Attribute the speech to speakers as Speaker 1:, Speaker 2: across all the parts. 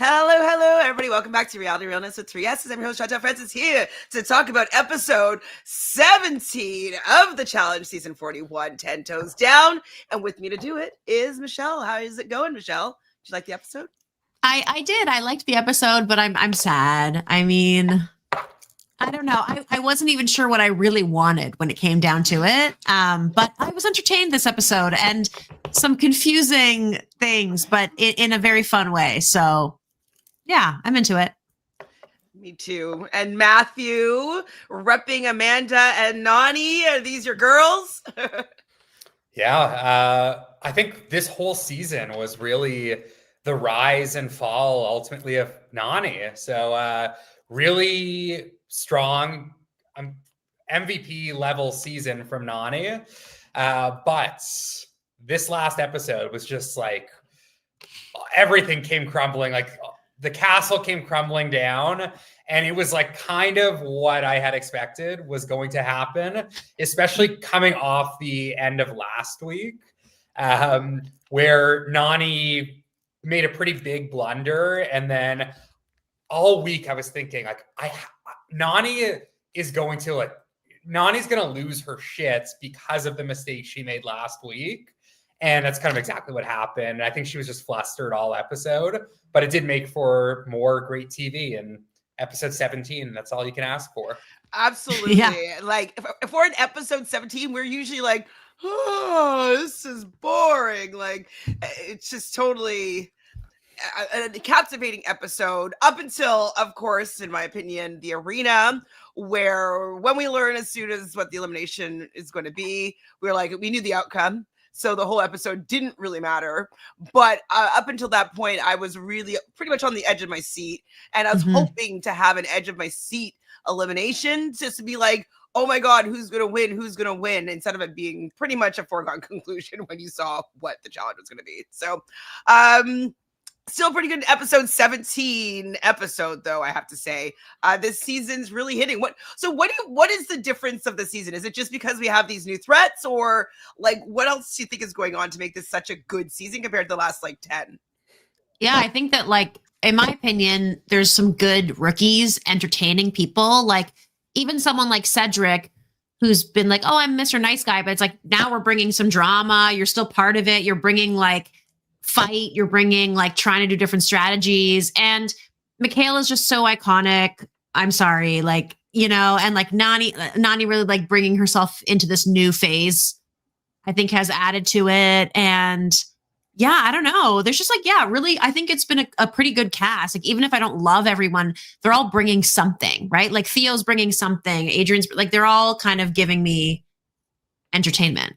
Speaker 1: Hello, everybody. Welcome back to Reality Realness with 3S's. I'm your host, Chantele Francis, here to talk about episode 17 of the challenge, season 41, 10 Toes Down. And with me to do it is Michelle. How is it going, Michelle? Did you like the episode?
Speaker 2: I did. I liked the episode, but I'm sad. I mean, I don't know. I wasn't even sure what I really wanted when it came down to it. But I was entertained this episode and some confusing things, but in a very fun way. So yeah, I'm into it.
Speaker 1: Me too. And Matthew, repping Amanda and Nani. Are these your girls?
Speaker 3: Yeah. I think this whole season was really the rise and fall ultimately of Nani. So really strong MVP level season from Nani. But this last episode was just like everything came crumbling. Like the castle came crumbling down, and it was like kind of what I had expected was going to happen, especially coming off the end of last week, where Nani made a pretty big blunder. And then all week I was thinking like, Nani's going to lose her shits because of the mistake she made last week. And that's kind of exactly what happened. I think she was just flustered all episode, but it did make for more great TV. And episode 17, that's all you can ask for.
Speaker 1: Absolutely. Yeah. Like if we're in episode 17, we're usually like, oh, this is boring. Like it's just totally a captivating episode up until, of course, in my opinion, the arena, where when we learn as soon as what the elimination is going to be, we knew the outcome. So the whole episode didn't really matter. But up until that point, I was really pretty much on the edge of my seat. And I was hoping to have an edge of my seat elimination just to be like, oh my God, who's going to win? Instead of it being pretty much a foregone conclusion when you saw what the challenge was going to be. So, still pretty good episode 17 episode, though, I have to say. This season's really hitting. What is the difference of the season? Is it just because we have these new threats, or like what else do you think is going on to make this such a good season compared to the last 10?
Speaker 2: Yeah, I think that in my opinion, there's some good rookies entertaining people. Like even someone like Cedric, who's been like, oh, I'm Mr. Nice Guy, but it's like now we're bringing some drama. You're still part of it. You're bringing fight, you're bringing trying to do different strategies, and Michaela is just so iconic. I'm sorry, and Nani really bringing herself into this new phase, I think has added to it. And yeah, I don't know, there's just really, I think it's been a pretty good cast. Even if I don't love everyone, they're all bringing something, right? Theo's bringing something, Adrienne's they're all kind of giving me entertainment.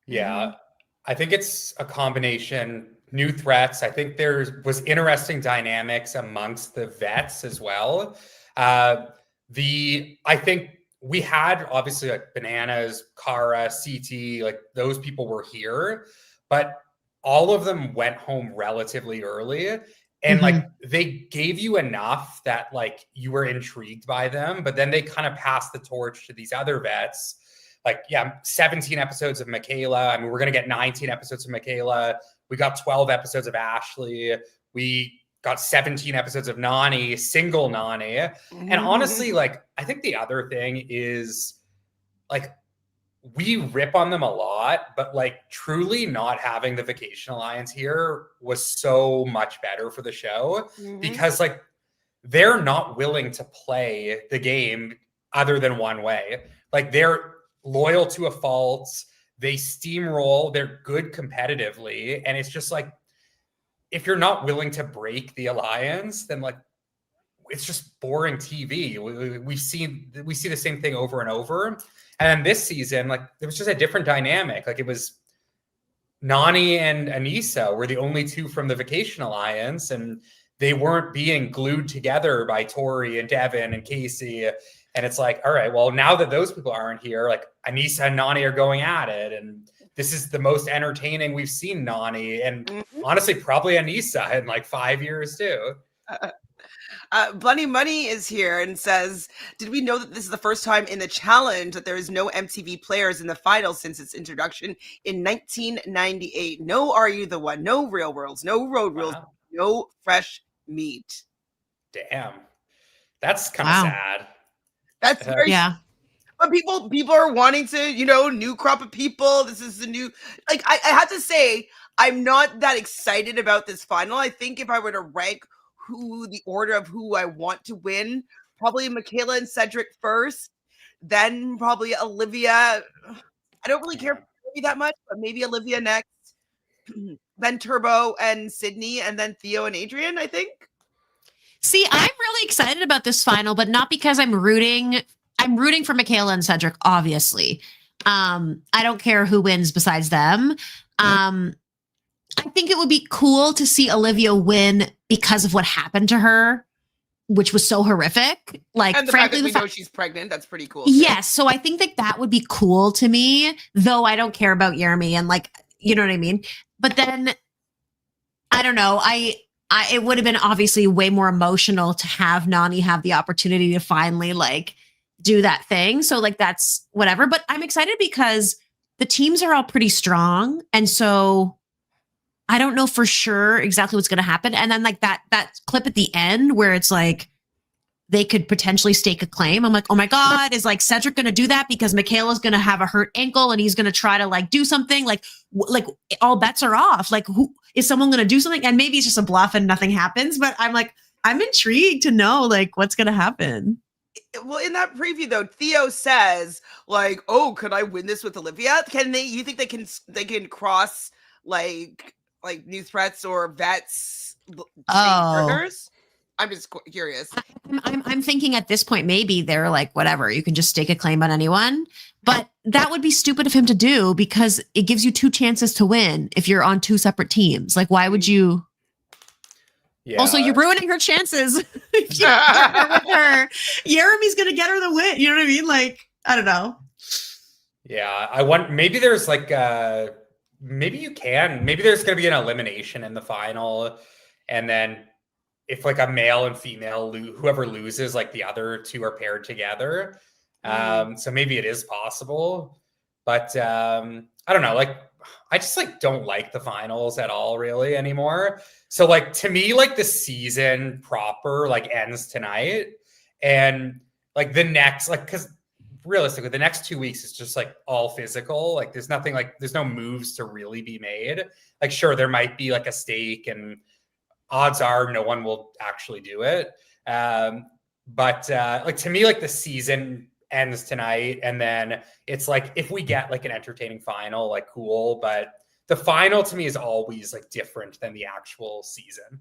Speaker 3: Yeah. I think it's a combination, new threats. I think there was interesting dynamics amongst the vets as well. I think we had obviously Bananas, Cara, CT, those people were here, but all of them went home relatively early. And they gave you enough that you were intrigued by them, but then they kind of passed the torch to these other vets. 17 episodes of Michaela. I mean, we're going to get 19 episodes of Michaela. We got 12 episodes of Ashley. We got 17 episodes of Nani, single Nani. And honestly, I think the other thing is we rip on them a lot, but truly not having the Vacation Alliance here was so much better for the show because they're not willing to play the game other than one way. They're loyal to a fault. They steamroll. They're good competitively. And it's just if you're not willing to break the alliance, then it's just boring TV. We see the same thing over and over. And this season, there was just a different dynamic. It was Nani and Aneesa were the only two from the Vacation Alliance, and they weren't being glued together by Tori and Devin and Casey. And it's all right, well, now that those people aren't here, Aneesa and Nani are going at it. And this is the most entertaining we've seen Nani. And honestly, probably Aneesa in 5 years too.
Speaker 1: Bunny Money is here and says, did we know that this is the first time in the challenge that there is no MTV players in the finals since its introduction in 1998? No Are You the One? No Real Worlds? No Road Rules?
Speaker 3: Wow.
Speaker 1: no fresh meat.
Speaker 3: Damn. That's kind of sad.
Speaker 1: That's very
Speaker 2: yeah.
Speaker 1: But people are wanting to, new crop of people. This is the new, like, I have to say, I'm not that excited about this final. I think if I were to rank the order of who I want to win, probably Michaela and Cedric first, then probably Olivia. I don't really care for Olivia that much, but maybe Olivia next, then Turbo and Sydney, and then Theo and Adrienne, I think.
Speaker 2: See, I'm really excited about this final, but not because I'm rooting for Michaela and Cedric, obviously. I don't care who wins besides them. I think it would be cool to see Olivia win because of what happened to her, which was so horrific. Like,
Speaker 1: and
Speaker 2: frankly,
Speaker 1: we know she's pregnant. That's pretty cool.
Speaker 2: Yes. So I think that would be cool to me, though I don't care about Yeremi and, like, you know what I mean? But then, I don't know. It would have been obviously way more emotional to have Nani have the opportunity to finally, like, do that thing. So, like, that's whatever. But I'm excited because the teams are all pretty strong. And so I don't know for sure exactly what's going to happen. And then, like, that clip at the end where it's like they could potentially stake a claim. I'm like, oh my God, is, like, Cedric going to do that because Michaela's going to have a hurt ankle and he's going to try to, like, do something? Like all bets are off. Like, who is someone going to do something? And maybe it's just a bluff and nothing happens. But I'm like, I'm intrigued to know, like, what's going to happen.
Speaker 1: Well, in that preview though, Theo says, like, "Oh, could I win this with Olivia? Can they? You think they can cross like new threats or vets partners?" I'm just curious.
Speaker 2: I'm thinking at this point maybe they're like, whatever, you can just stake a claim on anyone. But that would be stupid of him to do because it gives you 2 chances to win if you're on 2 separate teams. Like, why would you? Yeah. Also, you're ruining her chances. If you partner with her, Yeremi's gonna get her the win. You know what I mean? Like, I don't know.
Speaker 3: Yeah, I want. Maybe there's like, maybe you can. Maybe there's gonna be an elimination in the final, and then if like a male and female, whoever loses, like the other 2 are paired together. So maybe it is possible, but I don't know. Like, I just like don't like the finals at all really anymore. So like to me, like the season proper like ends tonight, and like the next, like, because realistically the next 2 weeks is just like all physical. Like there's nothing, like there's no moves to really be made. Like sure, there might be like a stake, and odds are no one will actually do it. But like to me, like the season ends tonight, and then it's like if we get like an entertaining final, like cool, but the final to me is always like different than the actual season.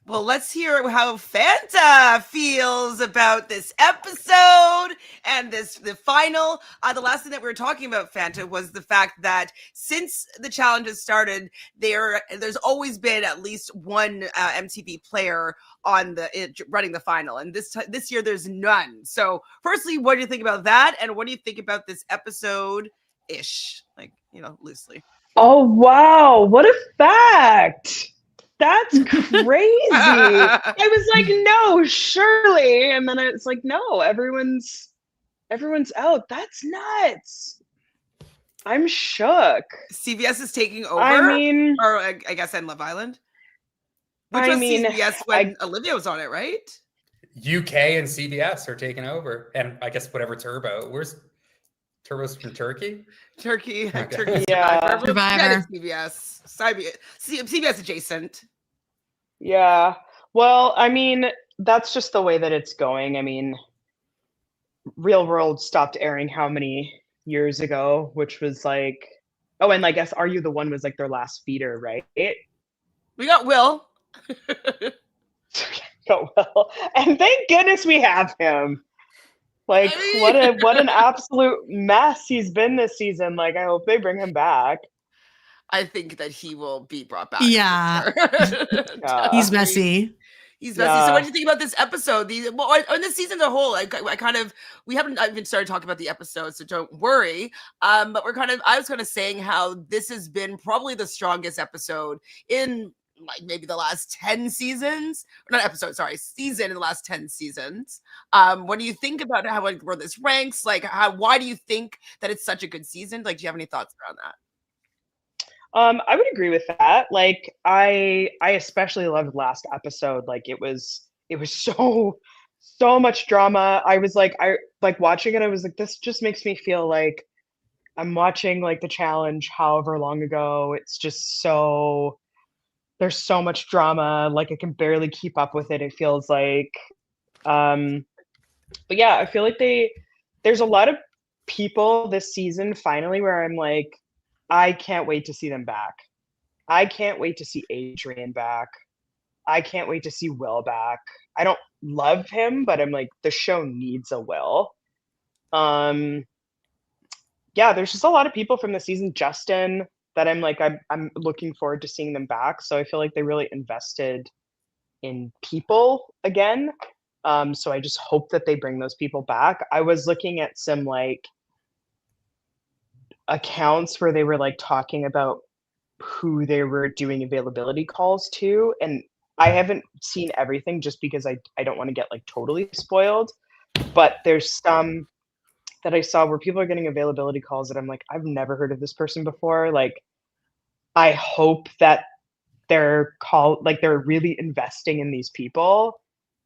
Speaker 1: Well, let's hear how Fanta feels about this episode and the final. The last thing that we were talking about, Fanta, was the fact that since the challenges started, there's always been at least one MTV player on running the final, and this year there's none. So, firstly, what do you think about that, and what do you think about this episode-ish, like, loosely?
Speaker 4: Oh wow, what a fact! That's crazy. I was like, no, surely. And then it's like, no, everyone's out. That's nuts. I'm shook.
Speaker 1: CBS is taking over.
Speaker 4: I mean,
Speaker 1: or I guess in Love Island. Which was CBS when Olivia was on it, right?
Speaker 3: UK and CBS are taking over. And I guess whatever Turbo. Where's Turbo's from Turkey?
Speaker 1: Turkey.
Speaker 4: Yeah.
Speaker 2: Survivor.
Speaker 1: CBS adjacent.
Speaker 4: Yeah. Well, I mean, that's just the way that it's going. I mean, Real World stopped airing how many years ago, which was like, oh, and I guess Are You the One was like their last feeder, right?
Speaker 1: We got Will.
Speaker 4: Got Will. And thank goodness we have him. Like, what an absolute mess he's been this season. Like, I hope they bring him back.
Speaker 1: I think that he will be brought back.
Speaker 2: Yeah. He's messy.
Speaker 1: He's messy. Yeah. So what do you think about this episode? On this season as a whole, we haven't even started talking about the episode, so don't worry. But I was kind of saying how this has been probably the strongest episode in like maybe the last 10 seasons. Season in the last 10 seasons. What do you think about where this ranks? Like, why do you think that it's such a good season? Like, do you have any thoughts around that?
Speaker 4: I would agree with that. Like, I especially loved last episode. Like, it was so much drama. I was like, I like watching it. I was like, this just makes me feel like I'm watching like the challenge however long ago. It's just so there's so much drama. Like, I can barely keep up with it. It feels like, but yeah, I feel like there's a lot of people this season finally where I'm like, I can't wait to see them back. I can't wait to see Adrienne back. I can't wait to see Will back. I don't love him, but I'm like, the show needs a Will. Yeah, there's just a lot of people from the season. Justin, that I'm like, I'm looking forward to seeing them back. So I feel like they really invested in people again. So I just hope that they bring those people back. I was looking at some like accounts where they were like talking about who they were doing availability calls to, and I haven't seen everything just because I don't want to get like totally spoiled, but there's some that I saw where people are getting availability calls that I'm like, I've never heard of this person before. Like, I hope that they're really investing in these people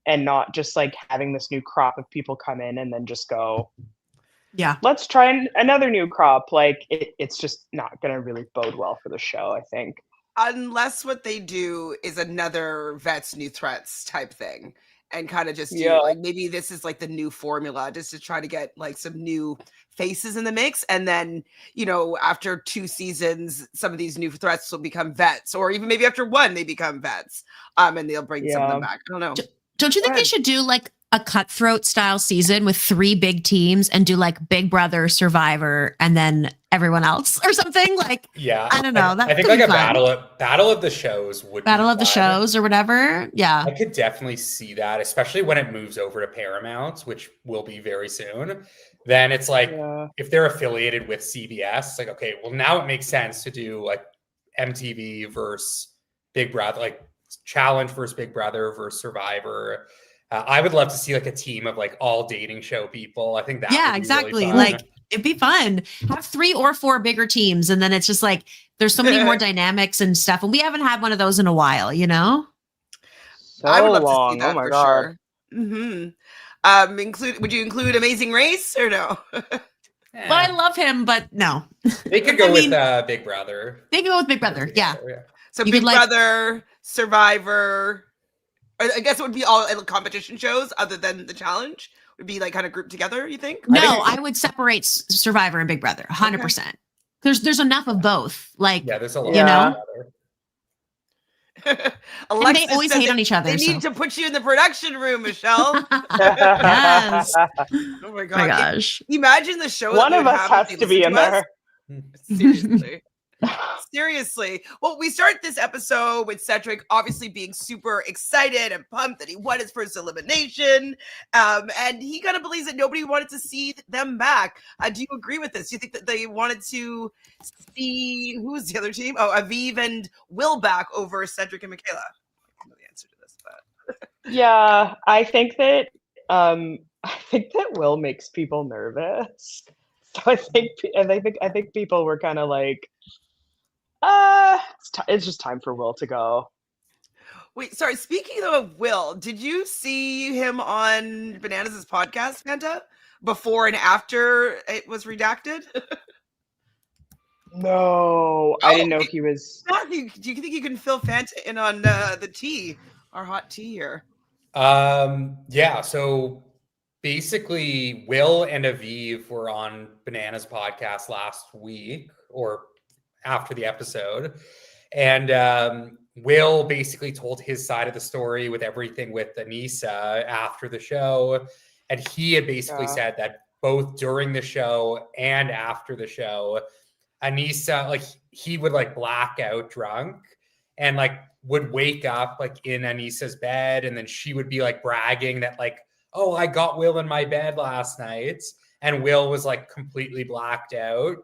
Speaker 4: and not just like having this new crop of people come in and then just go,
Speaker 2: Yeah.
Speaker 4: let's try another new crop. Like, it's just not going to really bode well for the show, I think.
Speaker 1: Unless what they do is another Vets New Threats type thing, and kind of just do
Speaker 4: Yeah.
Speaker 1: like, maybe this is like the new formula just to try to get like some new faces in the mix, and then, you know, after 2 seasons some of these new threats will become vets, or even maybe after 1 they become vets, and they'll bring some of them back. I don't know.
Speaker 2: Don't you think they should do like a cutthroat style season with 3 big teams and do like Big Brother, Survivor, and then everyone else or something? Like,
Speaker 3: Yeah,
Speaker 2: I don't know.
Speaker 3: I think like a battle of the shows would
Speaker 2: battle
Speaker 3: be
Speaker 2: of the
Speaker 3: fun.
Speaker 2: shows or whatever. Yeah,
Speaker 3: I could definitely see that, especially when it moves over to Paramount, which will be very soon. Then it's like, if they're affiliated with CBS, like, okay, well now it makes sense to do like MTV versus Big Brother, like Challenge versus Big Brother versus Survivor. I would love to see like a team of like all dating show people. I think that would be
Speaker 2: exactly.
Speaker 3: Really fun.
Speaker 2: Like, it'd be fun. Have 3 or 4 bigger teams, and then it's just like there's so many more dynamics and stuff. And we haven't had one of those in a while, you know?
Speaker 4: So
Speaker 1: I would love
Speaker 4: long.
Speaker 1: to see that.
Speaker 4: Oh my
Speaker 1: for
Speaker 4: God.
Speaker 1: Sure. Mm-hmm. Would you include Amazing Race or no?
Speaker 2: Well, I love him, but no.
Speaker 3: They could go with Big Brother.
Speaker 2: They could go with Big Brother. Yeah.
Speaker 1: So you Big Brother, Survivor. I guess it would be all competition shows other than the challenge. Would be like kind of grouped together, you think?
Speaker 2: No, I would separate Survivor and Big Brother 100%. Okay. There's enough of both. Like,
Speaker 3: yeah, there's a lot.
Speaker 2: You know?
Speaker 1: And
Speaker 2: they always hate on each other.
Speaker 1: They need to put you in the production room, Michelle.
Speaker 2: Yes.
Speaker 1: Oh my God.
Speaker 2: My gosh.
Speaker 1: Imagine the show.
Speaker 4: One of us has to be in there.
Speaker 1: Seriously. Seriously. Well, we start this episode with Cedric obviously being super excited and pumped that he won his first elimination. And he kind of believes that nobody wanted to see them back. Do you agree with this? Do you think that they wanted to see, who was the other team? Oh, Aviv and Will back over Cedric and Michaela? I don't know the answer to this, but
Speaker 4: yeah, I think that Will makes people nervous. So I think people were kind of like, it's just time for Will to go.
Speaker 1: Wait, sorry. Speaking of Will, did you see him on Bananas' podcast, Fanta, before and after it was redacted?
Speaker 4: No, I didn't know he was.
Speaker 1: Matthew, do you think you can fill Fanta in on the tea, our hot tea here?
Speaker 3: Yeah. So basically, Will and Aviv were on Bananas' podcast last week, or after the episode, and Will basically told his side of the story with everything with Aneesa after the show, and he had basically said that both during the show and after the show, Aneesa, like, he would like black out drunk and like would wake up like in Aneesa's bed, and then she would be like bragging that like, oh, I got Will in my bed last night, and Will was like completely blacked out,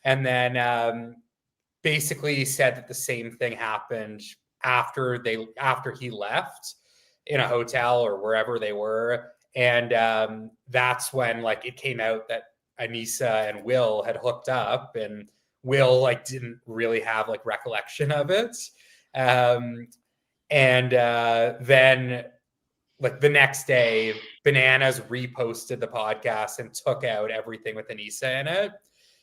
Speaker 3: and then basically said that the same thing happened after he left in a hotel or wherever they were. And that's when like it came out that Aneesa and Will had hooked up, and Will like didn't really have like recollection of it. Then like the next day, Bananas reposted the podcast and took out everything with Aneesa in it.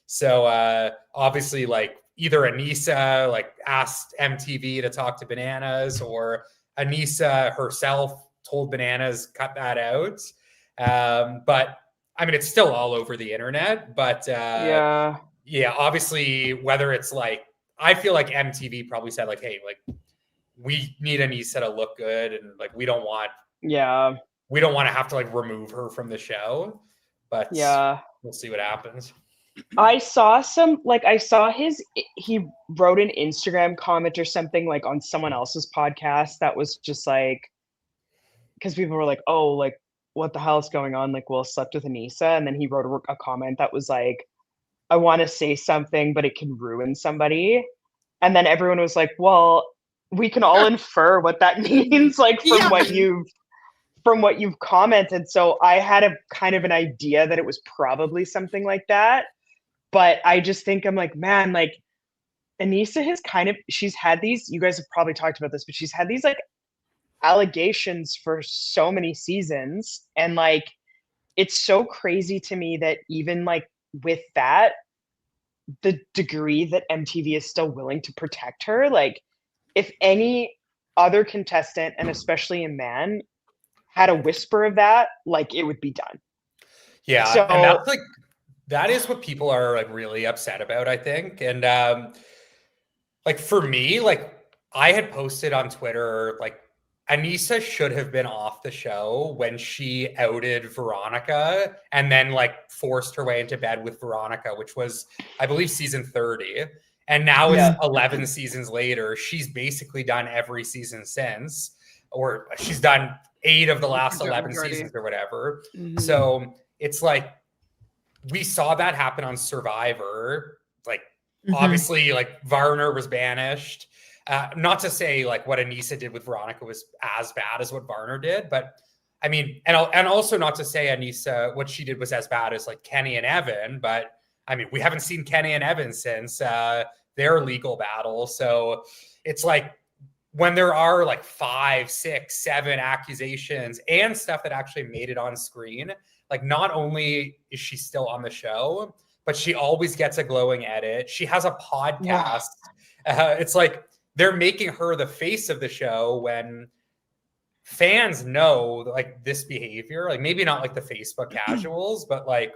Speaker 3: So obviously like either Aneesa like asked MTV to talk to Bananas, or Aneesa herself told Bananas cut that out. But I mean, it's still all over the internet, but yeah, obviously whether it's like, I feel like MTV probably said like, hey, like we need Aneesa to look good, and like we don't want to have to like remove her from the show, but we'll see what happens.
Speaker 4: I saw he wrote an Instagram comment or something like on someone else's podcast that was just like, because people were like, oh, like what the hell is going on? Like, Will slept with Aneesa. And then he wrote a comment that was like, I want to say something, but it can ruin somebody. And then everyone was like, well, we can all infer what that means, like from what you've commented. So I had a kind of an idea that it was probably something like that. But I just think, I'm like, man, like Aneesa has she's had these, you guys have probably talked about this, but she's had these like allegations for so many seasons. And like, it's so crazy to me that even like with that, the degree that MTV is still willing to protect her, like if any other contestant, and especially a man, had a whisper of that, like it would be done.
Speaker 3: Yeah. So, and that's like, that is what people are like really upset about, I think. And like for me, like I had posted on Twitter, like Aneesa should have been off the show when she outed Veronica and then like forced her way into bed with Veronica, which was, I believe, season 30. And now it's 11 seasons later. She's basically done every season since, or she's done 8 of the last 11 seasons or whatever. Mm-hmm. So it's like, we saw that happen on Survivor. Like, obviously, like Varner was banished. Not to say like what Aneesa did with Veronica was as bad as what Varner did, but I mean, and also not to say Aneesa, what she did was as bad as like Kenny and Evan, but I mean, we haven't seen Kenny and Evan since their legal battle. So it's like, when there are like 5, 6, 7 accusations and stuff that actually made it on screen, like not only is she still on the show, but she always gets a glowing edit. She has a podcast. It's like they're making her the face of the show when fans know like this behavior, like maybe not like the Facebook casuals, but like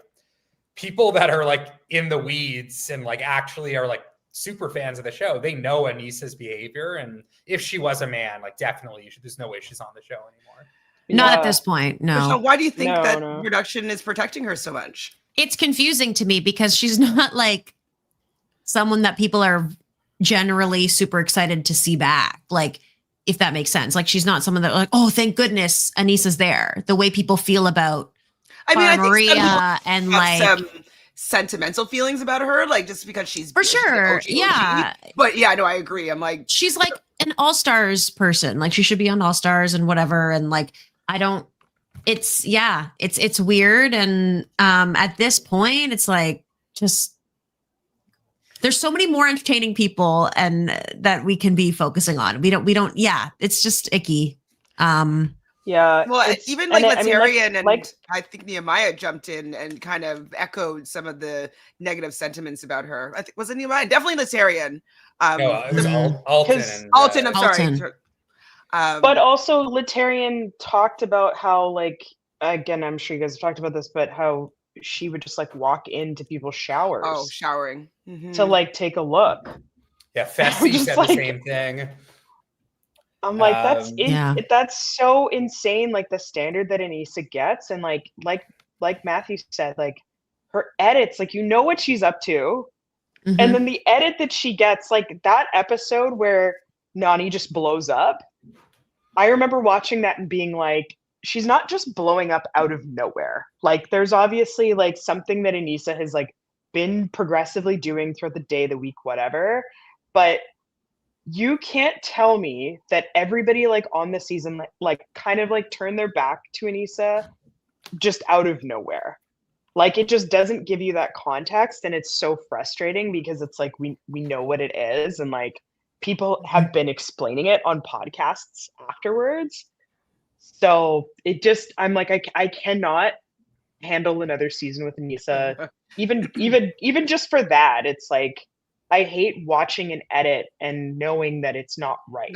Speaker 3: people that are like in the weeds and like actually are like super fans of the show, they know Aneesa's behavior. And if she was a man, like definitely there's no way she's on the show anymore.
Speaker 2: Not at this point, no.
Speaker 1: So why do you think that production is protecting her so much?
Speaker 2: It's confusing to me because she's not like someone that people are generally super excited to see back. Like, if that makes sense. Like, she's not someone that like, oh, thank goodness Aneesa's there. The way people feel about Maria and like
Speaker 1: some sentimental feelings about her, like just because she's
Speaker 2: for sure. Yeah.
Speaker 1: But yeah, no, I agree. I'm like,
Speaker 2: she's like an All-Stars person. Like she should be on All-Stars and whatever. And like, it's weird. And at this point, it's like, just, there's so many more entertaining people and that we can be focusing on. It's just icky.
Speaker 1: Well, even like Letarian and I think Nehemiah jumped in and kind of echoed some of the negative sentiments about her. I think was it Nehemiah? Definitely Letarian.
Speaker 3: No, it was Alton.
Speaker 1: Alton, I'm sorry.
Speaker 4: But also Letarian talked about how, like, again, I'm sure you guys have talked about this, but how she would just like walk into people's showers.
Speaker 1: Oh, showering.
Speaker 4: To like take a look.
Speaker 3: Yeah, Fessy said the same thing.
Speaker 4: I'm like, that's so insane, like the standard that Aneesa gets. And like Matthew said, like her edits, like, you know what she's up to. Mm-hmm. And then the edit that she gets, like that episode where Nani just blows up. I remember watching that and being like, she's not just blowing up out of nowhere. Like there's obviously like something that Aneesa has like been progressively doing throughout the day, the week, whatever. But you can't tell me that everybody like on the season like kind of like turned their back to Aneesa just out of nowhere. Like, it just doesn't give you that context, and it's so frustrating because it's like we know what it is, and like people have been explaining it on podcasts afterwards. So it just, I'm like, I cannot handle another season with Aneesa. Even just for that, it's like I hate watching an edit and knowing that it's not right.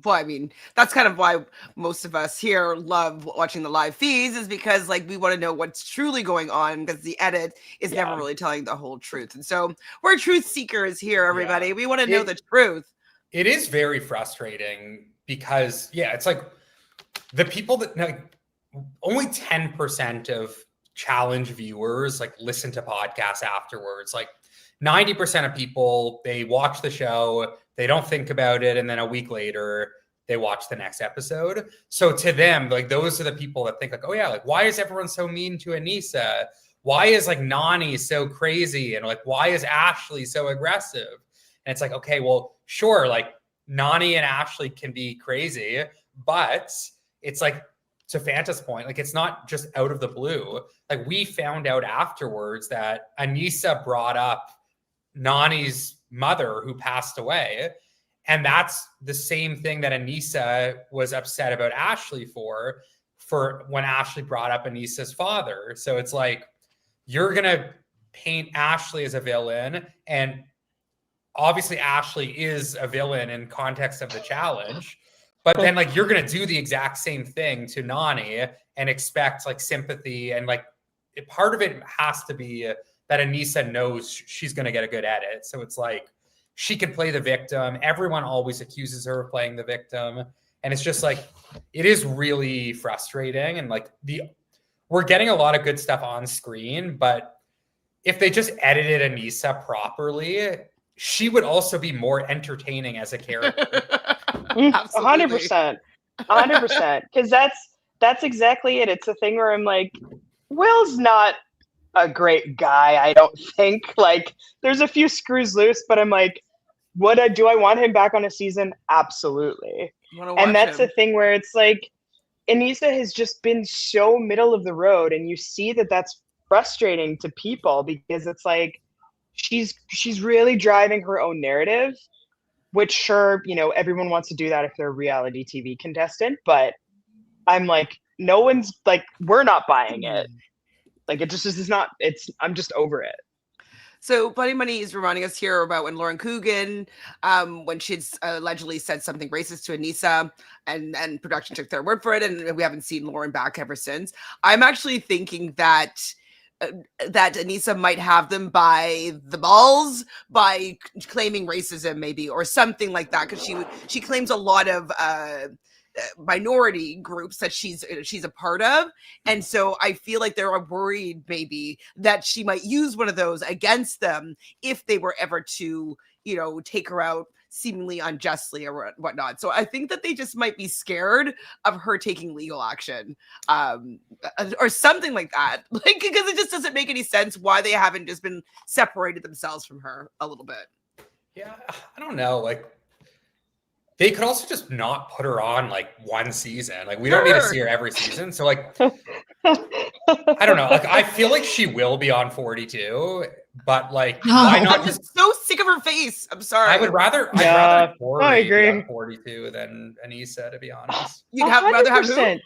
Speaker 1: Well, I mean, that's kind of why most of us here love watching the live feeds, is because like we want to know what's truly going on, because the edit is never really telling the whole truth. And so we're truth seekers here, everybody. Yeah. We want to know the truth.
Speaker 3: It is very frustrating because, it's like the people that like only 10% of challenge viewers like listen to podcasts afterwards. Like 90% of people, they watch the show, they don't think about it, and then a week later they watch the next episode. So to them, like those are the people that think like, oh yeah, like why is everyone so mean to Aneesa? Why is like Nany so crazy? And like why is Ashley so aggressive? And it's like, okay, well, sure, like Nany and Ashley can be crazy, but it's like, to Fanta's point, like it's not just out of the blue. Like we found out afterwards that Aneesa brought up Nany's mother who passed away. And that's the same thing that Aneesa was upset about Ashley for when Ashley brought up Aneesa's father. So it's like, you're going to paint Ashley as a villain. And obviously Ashley is a villain in context of the challenge. But then like you're going to do the exact same thing to Nany and expect like sympathy. And like part of it has to be that Aneesa knows she's going to get a good edit. So it's like she can play the victim. Everyone always accuses her of playing the victim. And it's just like, it is really frustrating. And like we're getting a lot of good stuff on screen, but if they just edited Aneesa properly, she would also be more entertaining as a character.
Speaker 4: 100%. 100%. Because that's exactly it. It's a thing where I'm like, Will's not a great guy, I don't think. Like, there's a few screws loose, but I'm like, do I want him back on a season? Absolutely. And that's the thing where it's like, Aneesa has just been so middle of the road, and you see that that's frustrating to people because it's like she's really driving her own narrative, which sure, everyone wants to do that if they're a reality TV contestant, but I'm like, no one's like, we're not buying it. Like, it just is not, I'm just over it.
Speaker 1: So Buddy Money is reminding us here about when Lauren Coogan, when she'd allegedly said something racist to Aneesa, and production took their word for it, and we haven't seen Lauren back ever since. I'm actually thinking that Aneesa might have them by the balls by claiming racism, maybe, or something like that, because she claims a lot of minority groups that she's a part of, and so I feel like they're worried maybe that she might use one of those against them if they were ever to take her out seemingly unjustly or whatnot. So I think that they just might be scared of her taking legal action, or something like that, like, because it just doesn't make any sense why they haven't just been separated themselves from her a little bit.
Speaker 3: Yeah, I don't know, like they could also just not put her on like one season. Like we don't need to see her every season. So like, I don't know. Like I feel like she will be on 42, but like, why not?
Speaker 1: I'm just so sick of her face. I'm sorry.
Speaker 3: I'd rather Tori be on 42 than Aneesa, to be honest.
Speaker 1: You'd rather have who?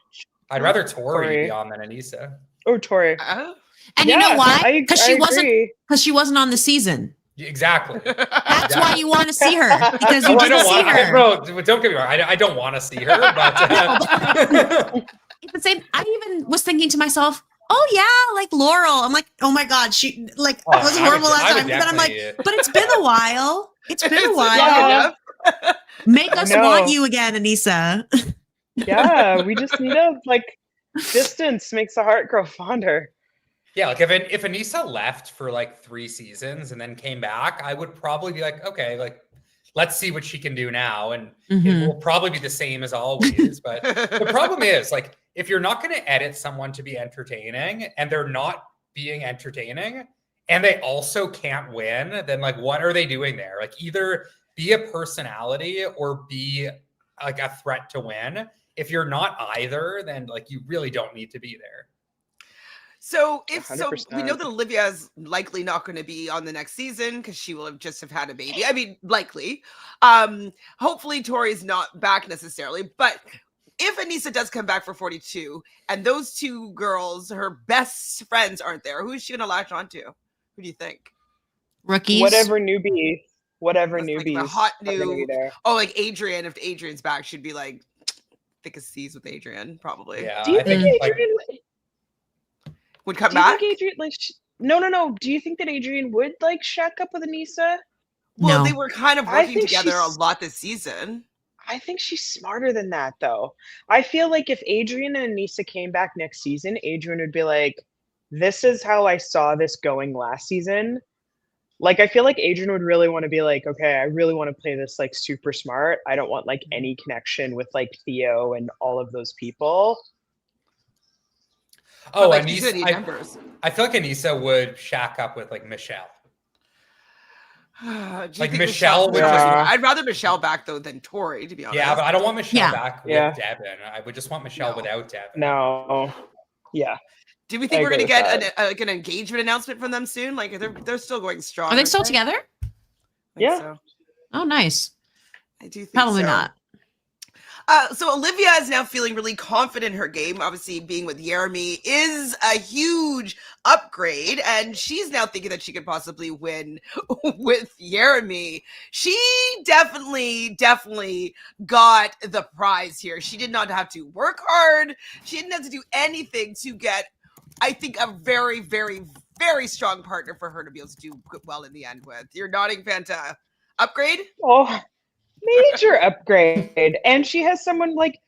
Speaker 3: I'd rather Tori be on than Aneesa.
Speaker 4: Or Tori.
Speaker 2: And you know why? Because she wasn't on the season.
Speaker 3: Exactly.
Speaker 2: That's why you want to see her, because you didn't see her.
Speaker 3: Don't get me wrong. I don't want to see her, but
Speaker 2: it's the same. I even was thinking to myself, oh yeah, like Laurel. I'm like, oh my God, she like was horrible last time. But I'm like, but it's been a while. It's been a while. Make us want you again, Aneesa.
Speaker 4: Yeah, we just need a distance makes the heart grow fonder.
Speaker 3: Yeah, like if Aneesa left for like 3 seasons and then came back, I would probably be like, okay, like let's see what she can do now. And it will probably be the same as always. But the problem is, like, if you're not going to edit someone to be entertaining and they're not being entertaining and they also can't win, then like, what are they doing there? Like, either be a personality or be like a threat to win. If you're not either, then like you really don't need to be there.
Speaker 1: So we know
Speaker 4: 100%.
Speaker 1: that Olivia is likely not going to be on the next season because she will have had a baby. I mean, likely. Hopefully Tori is not back necessarily, but if Aneesa does come back for 42 and those two girls, her best friends, aren't there, who is she going to latch onto? Who do you think?
Speaker 2: Rookies.
Speaker 4: Whatever newbies
Speaker 1: Like the hot
Speaker 4: are gonna be
Speaker 1: new.
Speaker 4: there.
Speaker 1: Oh, like Adrienne. If Adrienne's back, she'd be like thick as thieves with Adrienne, probably.
Speaker 3: Yeah,
Speaker 4: Do you
Speaker 3: I
Speaker 4: think
Speaker 3: think
Speaker 4: Adrienne
Speaker 1: Would come
Speaker 4: do you
Speaker 1: back.
Speaker 4: think Adrienne no. Do you think that Adrienne would like shack up with Aneesa?
Speaker 1: Well,
Speaker 2: No.
Speaker 1: they were kind of
Speaker 4: I
Speaker 1: working
Speaker 4: think
Speaker 1: together a
Speaker 4: she's-
Speaker 1: lot this season.
Speaker 4: I think she's smarter than that, though. I feel like if Adrienne and Aneesa came back next season, Adrienne would be like, "This is how I saw this going last season." Like, I feel like Adrienne would really want to be like, "Okay, I really want to play this like super smart. I don't want like any connection with like Theo and all of those people."
Speaker 3: Oh,
Speaker 1: But, like, she's gonna need
Speaker 3: Aneesa.
Speaker 1: numbers.
Speaker 3: I feel like Aneesa would shack up with like Michelle.
Speaker 1: Do you
Speaker 3: Like,
Speaker 1: think
Speaker 3: Michelle
Speaker 1: would
Speaker 4: would
Speaker 1: just-
Speaker 4: just-
Speaker 1: I'd rather Michelle back though than Tori, to be honest.
Speaker 3: Yeah, but I don't want Michelle
Speaker 2: Yeah.
Speaker 3: back with
Speaker 4: Yeah.
Speaker 3: Devin. I would just want Michelle
Speaker 1: No.
Speaker 3: without Devin.
Speaker 4: No. Yeah.
Speaker 1: Do we think
Speaker 4: I
Speaker 1: we're gonna
Speaker 4: agree with
Speaker 1: get like an engagement announcement from them soon? Like they're still going strong.
Speaker 2: Are they
Speaker 1: aren't
Speaker 2: still together?
Speaker 1: I think
Speaker 4: Yeah.
Speaker 1: so.
Speaker 2: Oh, nice.
Speaker 1: I do think
Speaker 2: Probably
Speaker 1: so.
Speaker 2: not.
Speaker 1: So Olivia is now feeling really confident in her game. Obviously, being with Yeremi is a huge upgrade, and she's now thinking that she could possibly win with Yeremi. She definitely got the prize here. She did not have to work hard. She didn't have to do anything to get, I think, a very, very, very strong partner for her to be able to do well in the end with. You're nodding, Fanta. Upgrade?
Speaker 4: Oh, major upgrade. And she has someone like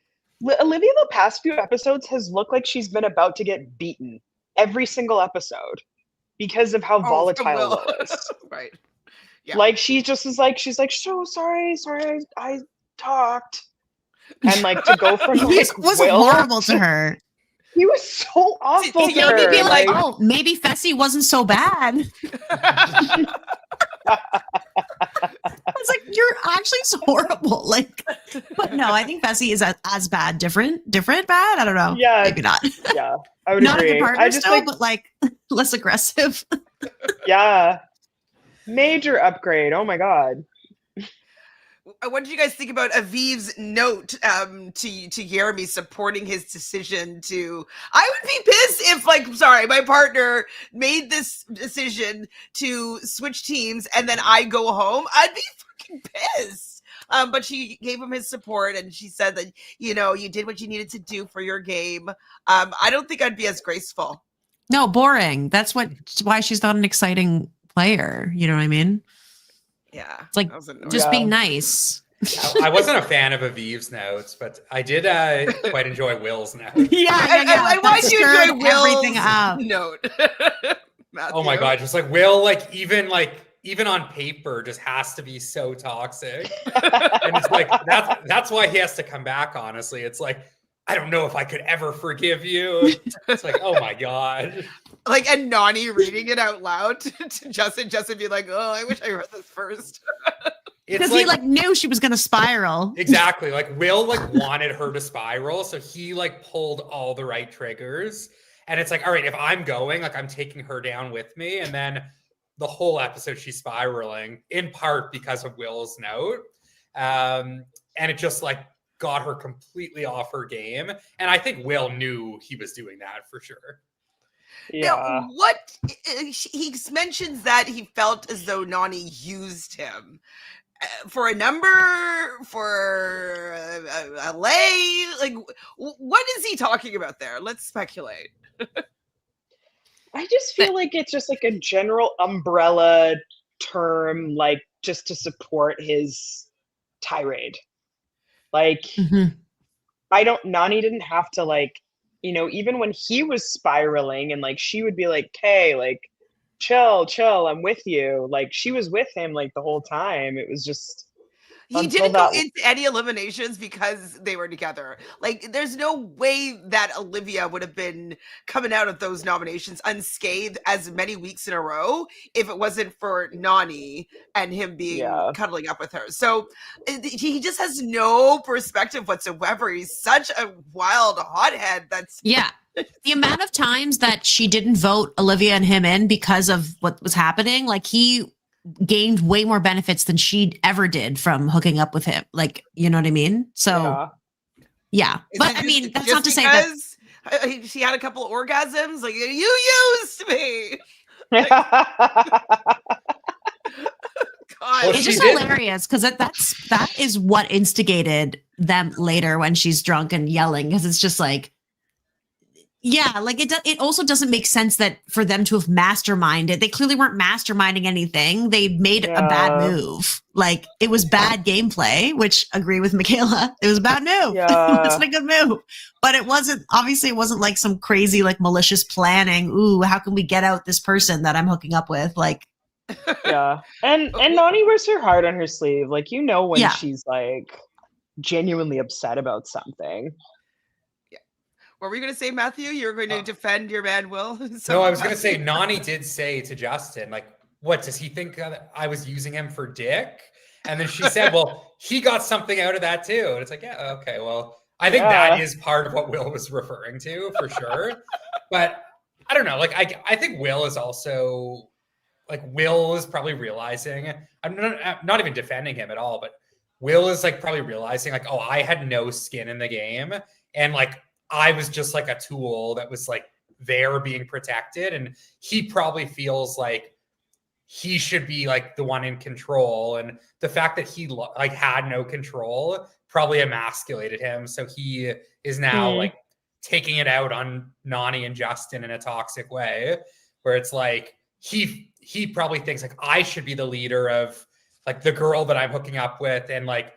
Speaker 4: Olivia the past few episodes has looked like she's been about to get beaten every single episode because of how volatile
Speaker 1: Will.
Speaker 4: Will is.
Speaker 1: Right. Yeah.
Speaker 4: Like she just is like, she's like, so sorry, I talked. And like to go from
Speaker 2: He
Speaker 4: like
Speaker 2: was
Speaker 4: Will,
Speaker 2: horrible to her.
Speaker 4: he was so awful
Speaker 1: See,
Speaker 4: to
Speaker 1: Yeremi
Speaker 4: her.
Speaker 1: be like,
Speaker 2: Oh, maybe Fessy wasn't so bad. I was like, you're actually so horrible. Like, but no, I think Fessy is as bad. Different bad? I don't know.
Speaker 4: Yeah.
Speaker 2: Maybe not.
Speaker 4: yeah, I would
Speaker 2: Not a
Speaker 4: agree.
Speaker 2: good partner
Speaker 4: I just
Speaker 2: still,
Speaker 4: like,
Speaker 2: but like less aggressive.
Speaker 4: yeah, major upgrade. Oh my god.
Speaker 1: What did you guys think about Aviv's note to Yeremi supporting his decision to? I would be pissed if, like, sorry, my partner made this decision to switch teams and then I go home. I'd be fucking pissed. But she gave him his support and she said that, you know, you did what you needed to do for your game. I don't think I'd be as graceful.
Speaker 2: No, boring. That's why she's not an exciting player. You know what I mean?
Speaker 1: Yeah.
Speaker 2: It's like
Speaker 1: that was annoying.
Speaker 2: just
Speaker 4: Yeah.
Speaker 2: being nice.
Speaker 3: I wasn't a fan of Aviv's notes, but I did quite enjoy Will's note.
Speaker 1: I why do you
Speaker 2: Stirred
Speaker 1: enjoy Will's
Speaker 2: everything up.
Speaker 1: note?
Speaker 3: Oh my god, just like Will, even on paper, just has to be so toxic. And it's like that's why he has to come back, honestly. It's like, I don't know if I could ever forgive you. It's like, oh my god.
Speaker 1: Like, and Nani reading it out loud to Justin be like, oh, I wish I read this first.
Speaker 3: It's
Speaker 2: Because he like knew she was gonna spiral.
Speaker 3: Exactly. Like Will wanted her to spiral, so he pulled all the right triggers. And it's like, all right, if I'm going, I'm taking her down with me. And then the whole episode she's spiraling, in part because of Will's note. And it just got her completely off her game. And I think Will knew he was doing that for sure.
Speaker 4: Yeah.
Speaker 1: Now, what he mentions that he felt as though Nani used him for a number, for a lay. Like, what is he talking about there? Let's speculate.
Speaker 4: I just feel like it's just like a general umbrella term, just to support his tirade.
Speaker 2: Mhm.
Speaker 4: Nani didn't have to even when he was spiraling and she would be like, hey, chill, I'm with you. She was with him the whole time. It was just
Speaker 1: He
Speaker 4: until
Speaker 1: didn't go
Speaker 4: that-
Speaker 1: into any eliminations because they were together. There's no way that Olivia would have been coming out of those nominations unscathed as many weeks in a row if it wasn't for Nani and him being cuddling up with her. So he just has no perspective whatsoever. He's such a wild hothead. That's
Speaker 2: Yeah. The amount of times that she didn't vote Olivia and him in because of what was happening, like he gained way more benefits than she ever did from hooking up with him. Like, you know what I mean? So, yeah. But I mean, that's not to say that
Speaker 1: she had a couple of orgasms. Like, you used me. Like, God.
Speaker 3: Well,
Speaker 2: it's just hilarious because that is what instigated them later when she's drunk and yelling, because it's just like, yeah, like it also doesn't make sense that for them to have masterminded. They clearly weren't masterminding anything. They made a bad move. Like, it was bad gameplay, which agree with Michaela. It was a bad move.
Speaker 4: Yeah.
Speaker 2: It wasn't a good move. But it wasn't like some crazy, like, malicious planning. Ooh, how can we get out this person that I'm hooking up with? Like,
Speaker 4: yeah. And Nani wears her heart on her sleeve. Like, you know when she's like genuinely upset about something.
Speaker 1: What were you going to say, Matthew? You were going to defend your man, Will?
Speaker 3: No, I was going to say, Nani did say to Justin, like, what, does he think I was using him for dick? And then she said, well, he got something out of that too. And it's like, yeah, okay, well, I think that is part of what Will was referring to for sure. But I don't know. Like, I think Will is also, like, Will is probably realizing, I'm not even defending him at all, but Will is like probably realizing like, oh, I had no skin in the game. And like, I was just like a tool that was like there being protected. And he probably feels like he should be like the one in control. And the fact that he like had no control probably emasculated him. So he is now like taking it out on Nani and Justin in a toxic way, where it's like, he probably thinks like I should be the leader of like the girl that I'm hooking up with. And like,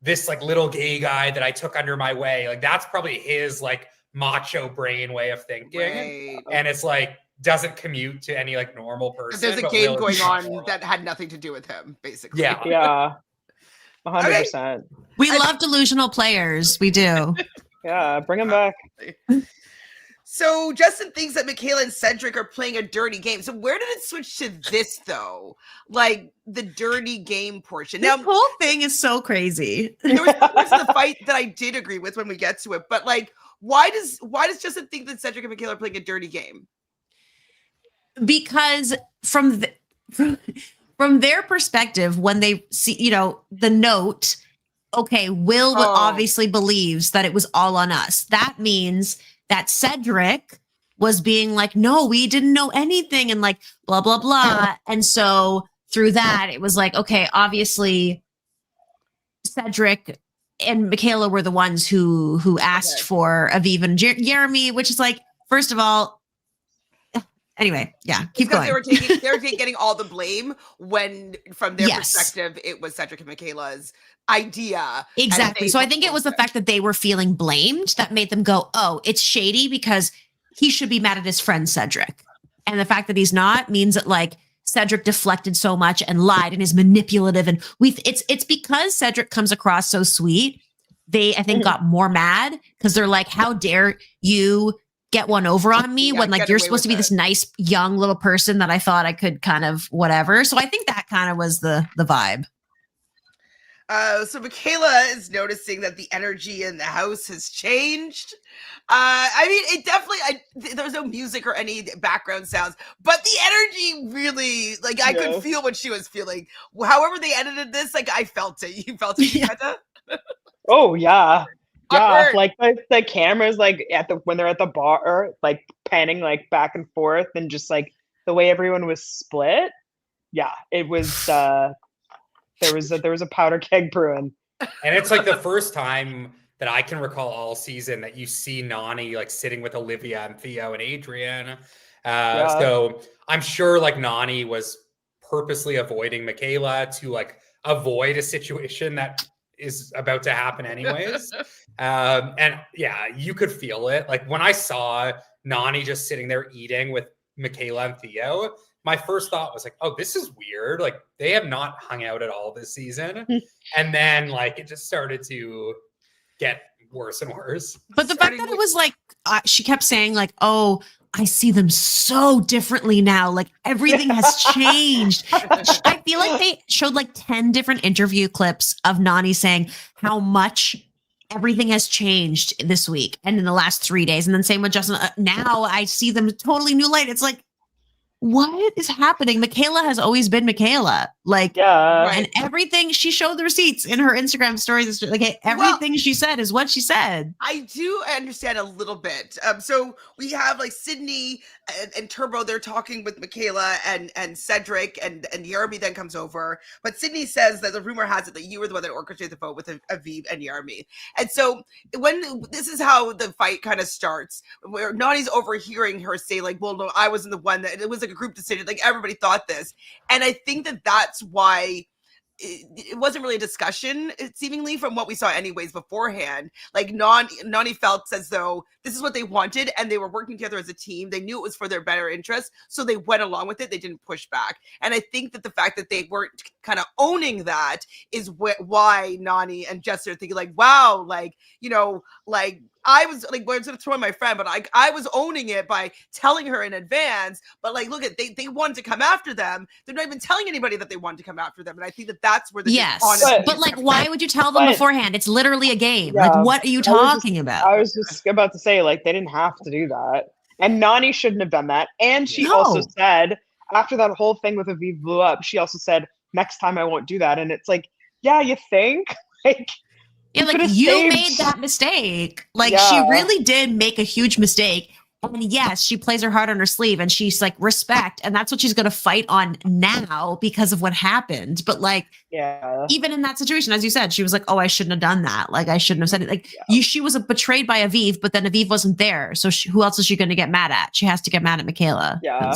Speaker 3: this like little gay guy that I took under my way, like that's probably his like macho brain way of thinking. Right. And it's like, doesn't commute to any like normal person.
Speaker 1: There's a game going on that had nothing to do with him, basically.
Speaker 3: Yeah.
Speaker 4: Yeah. 100%.
Speaker 2: Okay. We love delusional players. We do.
Speaker 4: Yeah. Bring them back.
Speaker 1: So Justin thinks that Michaela and Cedric are playing a dirty game. So where did it switch to this though? Like the dirty game portion.
Speaker 2: This whole thing is so crazy.
Speaker 1: There was the fight that I did agree with when we get to it, but like, why does Justin think that Cedric and Michaela are playing a dirty game?
Speaker 2: Because from their perspective, when they see, you know, the note, okay, Will obviously believes that it was all on us. That means that Cedric was being like, no, we didn't know anything, and like blah blah blah. And so through that, it was like, okay, obviously Cedric and Michaela were the ones who asked for Aviv and Yeremi, which is like, first of all, anyway, yeah, keep going.
Speaker 1: They were getting all the blame when, from their perspective, it was Cedric and Michaela's idea.
Speaker 2: Exactly. So I think it was the fact that they were feeling blamed that made them go, oh, it's shady because he should be mad at his friend Cedric. And the fact that he's not means that like Cedric deflected so much and lied and is manipulative. And it's because Cedric comes across so sweet. They, I think, got more mad because they're like, how dare you get one over on me when like you're supposed to be this nice young little person that I thought I could kind of whatever. So I think that kind of was the vibe.
Speaker 1: So Michaela is noticing that the energy in the house has changed. I mean, it definitely, there was no music or any background sounds, but the energy really, like, I could feel what she was feeling. However they edited this, like, I felt it. You felt it, Fanta?
Speaker 4: Oh, yeah. Yeah, like the cameras, like when they're at the bar, like panning like back and forth, and just like the way everyone was split. Yeah, it was. There was a powder keg brewing,
Speaker 3: and it's like the first time that I can recall all season that you see Nani like sitting with Olivia and Theo and Adrienne. So I'm sure like Nani was purposely avoiding Michaela to like avoid a situation that is about to happen anyways. And yeah, you could feel it. Like when I saw Nani just sitting there eating with Michaela and Theo, my first thought was like, oh, this is weird. Like they have not hung out at all this season. And then like it just started to get worse and worse.
Speaker 2: But the fact that it was like, she kept saying like, oh, I see them so differently now. Like everything has changed. I feel like they showed like 10 different interview clips of Nani saying how much everything has changed this week and in the last 3 days. And then same with Justin. Now I see them totally new light. It's like, what is happening? Michaela has always been Michaela. Like, and everything she showed the receipts in her Instagram stories. Like everything she said is what she said.
Speaker 1: I do understand a little bit. So we have like Sydney and Turbo. They're talking with Michaela and Cedric, and Yeremi then comes over. But Sydney says that the rumor has it that you were the one that orchestrated the vote with Aviv and Yeremi. And so when this is how the fight kind of starts, where Nani's overhearing her say like, "Well, no, I wasn't the one that it was like a group decision. Like everybody thought this," and I think that that's why it wasn't really a discussion, seemingly from what we saw anyways beforehand. Like Nani felt as though this is what they wanted and they were working together as a team. They knew it was for their better interest, so they went along with it. They didn't push back. And I think that the fact that they weren't kind of owning that is why Nani and Jess are thinking like, wow, like, you know, like I was like, well, instead of throwing my friend, but I was owning it by telling her in advance. But like, look at they wanted to come after them. They're not even telling anybody that they wanted to come after them. And I think that that's where the
Speaker 2: but like, why would you tell them beforehand? It's literally a game. Like, what are you talking about?
Speaker 4: I was just about to say, like, they didn't have to do that, and Nani shouldn't have done that. And she also said after that whole thing with Aviv blew up, she also said, "Next time I won't do that." And it's like, yeah, you think like.
Speaker 2: Yeah, like you made that mistake. Like she really did make a huge mistake. And yes, she plays her heart on her sleeve and she's like, respect. And that's what she's going to fight on now because of what happened. But like, even in that situation, as you said, she was like, oh, I shouldn't have done that. Like I shouldn't have said it. Like she was betrayed by Aviv, but then Aviv wasn't there. So who else is she going to get mad at? She has to get mad at Michaela.
Speaker 4: Yeah.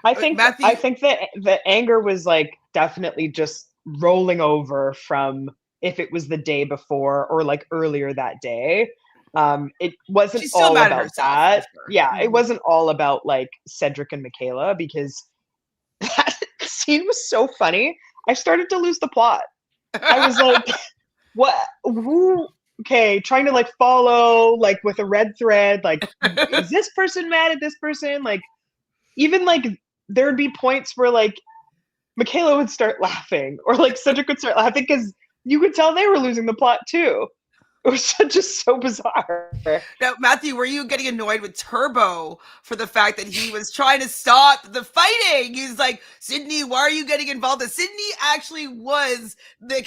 Speaker 4: I think that the anger was like definitely just rolling over from if it was the day before or like earlier that day. It wasn't all about that. Sure. Yeah, it wasn't all about like Cedric and Michaela, because that scene was so funny. I started to lose the plot. I was like, what? Who? Okay, trying to like follow like with a red thread. Like, is this person mad at this person? Like, even like there would be points where like Michaela would start laughing or like Cedric would start laughing because you could tell they were losing the plot too. It was just so bizarre.
Speaker 1: Now, Matthew, were you getting annoyed with Turbo for the fact that he was trying to stop the fighting? He's like, Sydney, why are you getting involved? And Sydney actually was the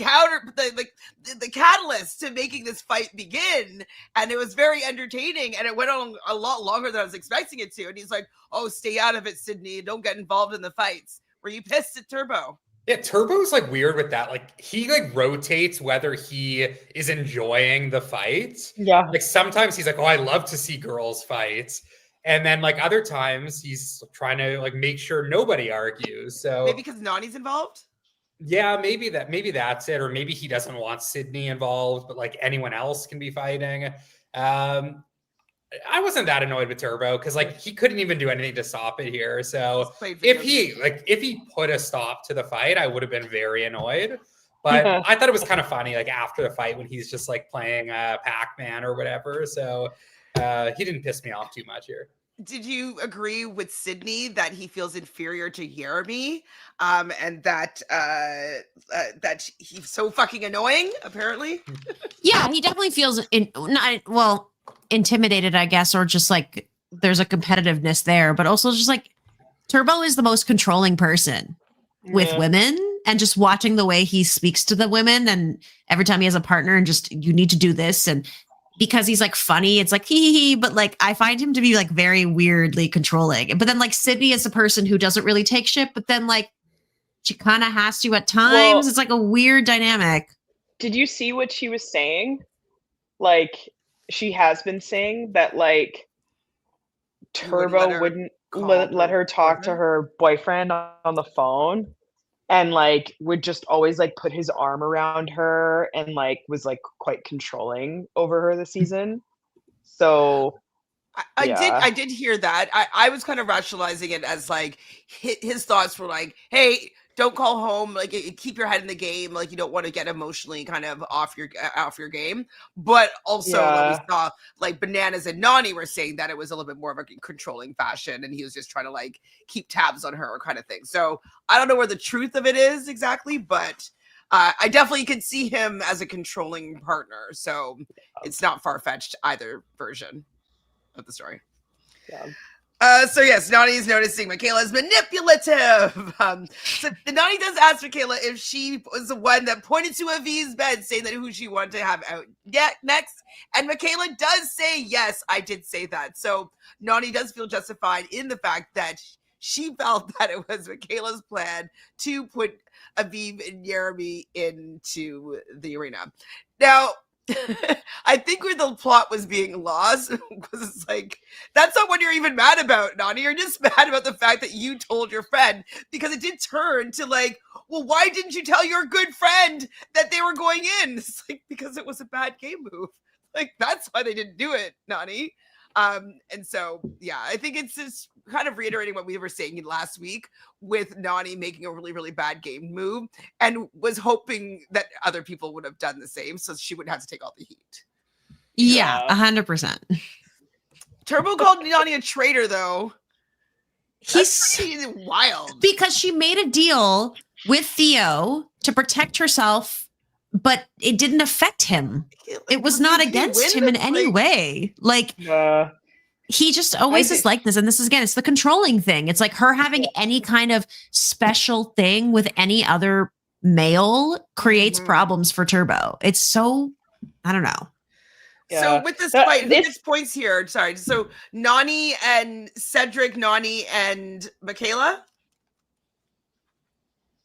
Speaker 1: the catalyst to making this fight begin. And it was very entertaining. And it went on a lot longer than I was expecting it to. And he's like, oh, stay out of it, Sydney. Don't get involved in the fights. Were you pissed at Turbo?
Speaker 3: Yeah, Turbo's like weird with that. Like he like rotates whether he is enjoying the fight.
Speaker 4: Yeah.
Speaker 3: Like sometimes he's like, oh, I love to see girls fight. And then like other times he's trying to like make sure nobody argues. So
Speaker 1: maybe because Nani's involved?
Speaker 3: Yeah, maybe that's it. Or maybe he doesn't want Sydney involved, but like anyone else can be fighting. I wasn't that annoyed with Turbo because like he couldn't even do anything to stop it here. So if he put a stop to the fight, I would have been very annoyed. But I thought it was kind of funny, like after the fight when he's just like playing Pac-Man or whatever. So he didn't piss me off too much here.
Speaker 1: Did you agree with Sydney that he feels inferior to Yeremi, and that he's so fucking annoying? Apparently,
Speaker 2: yeah, he definitely feels intimidated, I guess, or just like there's a competitiveness there, but also just like Turbo is the most controlling person with women, and just watching the way he speaks to the women, and every time he has a partner and just, you need to do this, and because he's like funny, it's like hee, but like I find him to be like very weirdly controlling. But then like Sydney is a person who doesn't really take shit, but then like she kind of has to at times. Well, it's like a weird dynamic.
Speaker 4: Did you see what she was saying? Like she has been saying that like Turbo wouldn't let her talk to her boyfriend on the phone, and like would just always like put his arm around her and like was like quite controlling over her this season. So
Speaker 1: I did hear that. I was kind of rationalizing it as like his thoughts were like, hey, don't call home, like keep your head in the game, like you don't want to get emotionally kind of off your game. But also we saw like Bananas and Nani were saying that it was a little bit more of a controlling fashion, and he was just trying to like keep tabs on her kind of thing. So I don't know where the truth of it is exactly, but I definitely could see him as a controlling partner. So it's not far-fetched either version of the story.
Speaker 4: Yeah.
Speaker 1: So yes, Nani is noticing Michaela is manipulative. So Nani does ask Michaela if she was the one that pointed to Aviv's bed, saying that who she wanted to have out next. And Michaela does say, yes, I did say that. So Nani does feel justified in the fact that she felt that it was Michaela's plan to put Aviv and Yeremi into the arena. Now, I think where the plot was being lost was it's like, that's not what you're even mad about, Nani. You're just mad about the fact that you told your friend, because it did turn to like, well, why didn't you tell your good friend that they were going in? It's like, because it was a bad game move. Like, that's why they didn't do it, Nani. And so, yeah, I think it's just kind of reiterating what we were saying last week with Nani making a really, really bad game move and was hoping that other people would have done the same so she wouldn't have to take all the heat.
Speaker 2: Yeah, 100%.
Speaker 1: Turbo called Nani a traitor, though.
Speaker 2: He's
Speaker 1: pretty wild.
Speaker 2: Because she made a deal with Theo to protect herself, but it didn't affect him. It was not against him in any way. Like, he just always is like this. And this is, again, it's the controlling thing. It's like her having any kind of special thing with any other male creates problems for Turbo. It's so, I don't know.
Speaker 1: Yeah. So with this fight, who gets points here? Sorry. So Nani and Cedric, Nani and Michaela?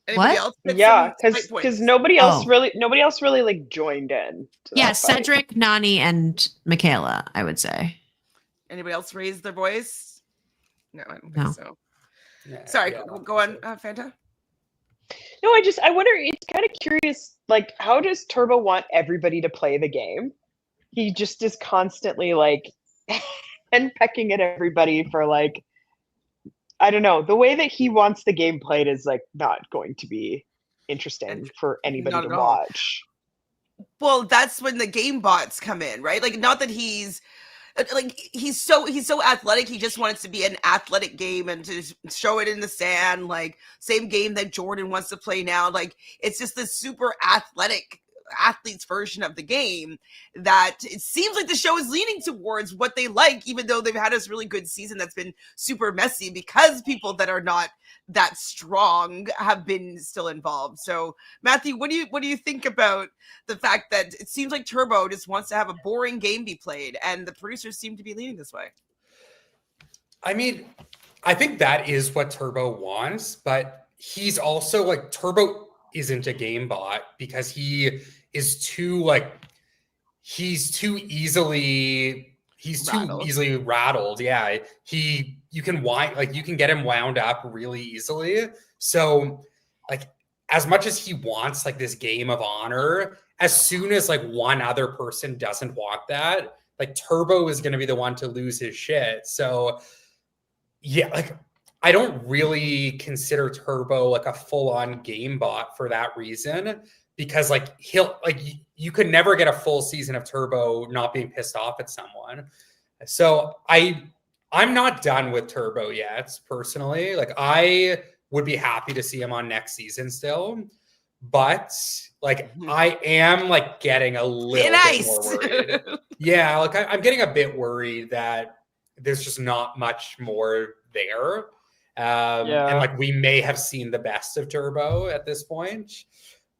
Speaker 1: Anybody else?
Speaker 4: Yeah, because nobody else really like joined in.
Speaker 2: Yeah, Cedric, Nani, and Michaela, I would say.
Speaker 1: Anybody else raise their voice? No, I don't think so. Yeah, sorry, go on, Fanta.
Speaker 4: No, I wonder, it's kind of curious, like, how does Turbo want everybody to play the game? He just is constantly like henpecking at everybody for like, I don't know. The way that he wants the game played is like not going to be interesting for anybody to watch.
Speaker 1: Well, that's when the game bots come in, right? Like, not that he's so athletic. He just wants to be an athletic game and to show it in the sand, like same game that Jordan wants to play now. Like, it's just this super athletic athlete's version of the game that it seems like the show is leaning towards what they like, even though they've had this really good season that's been super messy because people that are not that strong have been still involved. So Matthew, what do you think about the fact that it seems like Turbo just wants to have a boring game be played and the producers seem to be leaning this way?
Speaker 3: I mean, I think that is what Turbo wants, but he's also like, Turbo isn't a game bot because he is too easily rattled. Yeah. You can get him wound up really easily. So like, as much as he wants like this game of honor, as soon as like one other person doesn't want that, like Turbo is going to be the one to lose his shit. So yeah, like I don't really consider Turbo like a full-on game bot for that reason, because like you could never get a full season of Turbo not being pissed off at someone. So I'm not done with Turbo yet, personally. Like, I would be happy to see him on next season still, but like I am like getting a little bit more worried. Yeah, like I'm getting a bit worried that there's just not much more there. And like we may have seen the best of Turbo at this point,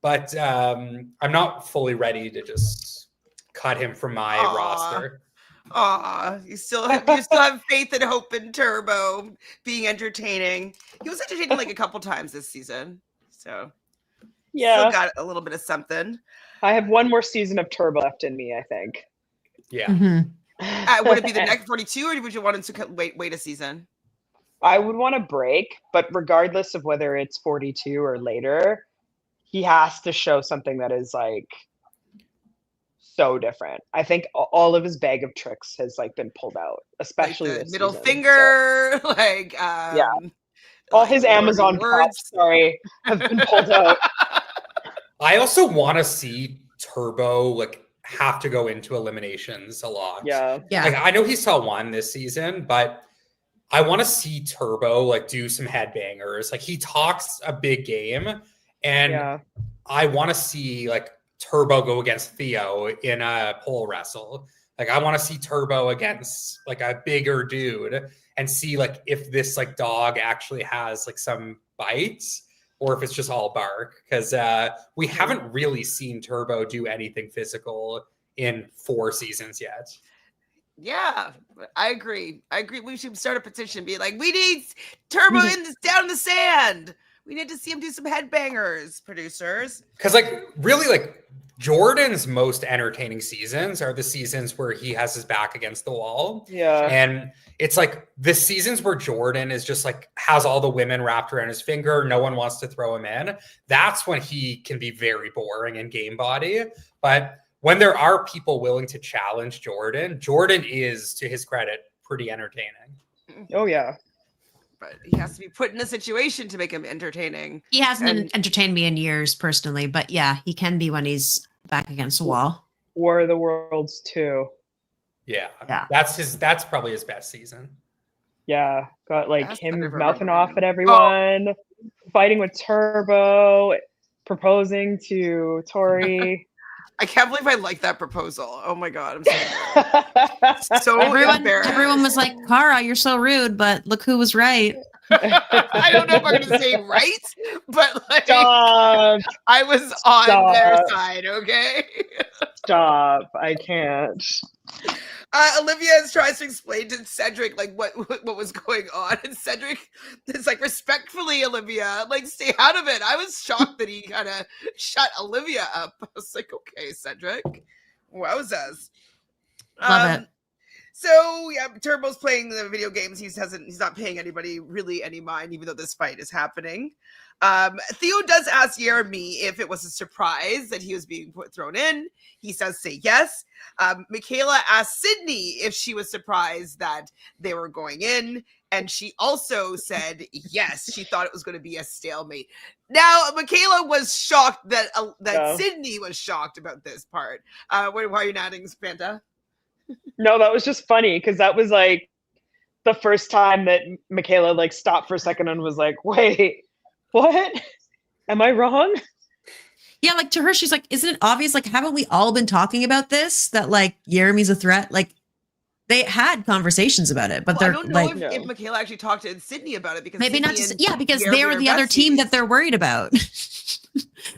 Speaker 3: but I'm not fully ready to just cut him from my roster.
Speaker 1: You still have faith and hope in Turbo being entertaining. He was entertaining like a couple times this season, so still got a little bit of something.
Speaker 4: I have one more season of Turbo left in me, I think.
Speaker 3: Yeah.
Speaker 1: Would it be the next 42, or would you want him to wait a season?
Speaker 4: I would want a break, but regardless of whether it's 42 or later, he has to show something that is like so different. I think all of his bag of tricks has like been pulled out, especially
Speaker 1: like the
Speaker 4: this
Speaker 1: middle
Speaker 4: season,
Speaker 1: finger,
Speaker 4: so.
Speaker 1: like
Speaker 4: all his Amazon props, have been pulled out.
Speaker 3: I also want to see Turbo like have to go into eliminations a lot.
Speaker 4: Yeah.
Speaker 3: Like, I know he saw one this season, but I want to see Turbo like do some headbangers. Like, he talks a big game, and I want to see like Turbo go against Theo in a pole wrestle. Like I want to see Turbo against like a bigger dude and see like if this like dog actually has like some bites or if it's just all bark. Because we haven't really seen Turbo do anything physical in 4 seasons yet.
Speaker 1: Yeah, I agree. We should start a petition, be like, we need Turbo down in the sand. We need to see him do some headbangers, producers.
Speaker 3: Because like really like Jordan's most entertaining seasons are the seasons where he has his back against the wall.
Speaker 4: Yeah.
Speaker 3: And it's like the seasons where Jordan is just like has all the women wrapped around his finger. No one wants to throw him in. That's when he can be very boring and game body. But when there are people willing to challenge Jordan, Jordan is, to his credit, pretty entertaining.
Speaker 4: Oh, yeah.
Speaker 1: But he has to be put in a situation to make him entertaining.
Speaker 2: He hasn't entertained me in years personally, but yeah, he can be when he's back against the wall.
Speaker 4: War of the Worlds 2.
Speaker 3: Yeah. That's probably his best season.
Speaker 4: Yeah. Got like
Speaker 1: That's
Speaker 4: him
Speaker 1: never
Speaker 4: mouthing
Speaker 1: remember
Speaker 4: off at everyone, fighting with Turbo, proposing to Tori.
Speaker 1: I can't believe I like that proposal. Oh my God. I'm so embarrassed.
Speaker 2: Everyone was like, Cara, you're so rude, but look who was right.
Speaker 1: I don't know if I'm going to say right, but like,
Speaker 4: Stop.
Speaker 1: I was on their side, okay?
Speaker 4: Stop. I can't.
Speaker 1: Olivia tries to explain to Cedric like what was going on, and Cedric is like, respectfully, Olivia, like stay out of it. I was shocked that he kind of shut Olivia up. I was like, okay, Cedric, wowzers.
Speaker 2: Love it.
Speaker 1: So yeah, Turbo's playing the video games. He's not paying anybody really any mind, even though this fight is happening. Theo does ask Yeremi if it was a surprise that he was being thrown in. He does say yes. Michaela asked Sydney if she was surprised that they were going in, and she also said yes. She thought it was going to be a stalemate. Now, Michaela was shocked that Sydney was shocked about this part. Why are you nodding, Fanta?
Speaker 4: No, that was just funny because that was like the first time that Michaela like stopped for a second and was like, wait, what? Am I wrong?
Speaker 2: Yeah, like to her, she's like, isn't it obvious? Like, haven't we all been talking about this? That like Yeremi's a threat? Like they had conversations about it, but they're
Speaker 1: I don't know
Speaker 2: like,
Speaker 1: if Michaela actually talked to Sydney about it because
Speaker 2: maybe
Speaker 1: Sydney
Speaker 2: not just,
Speaker 1: and
Speaker 2: yeah, because
Speaker 1: Yeremi
Speaker 2: they were
Speaker 1: are
Speaker 2: the other team
Speaker 1: besties.
Speaker 2: that they're worried about.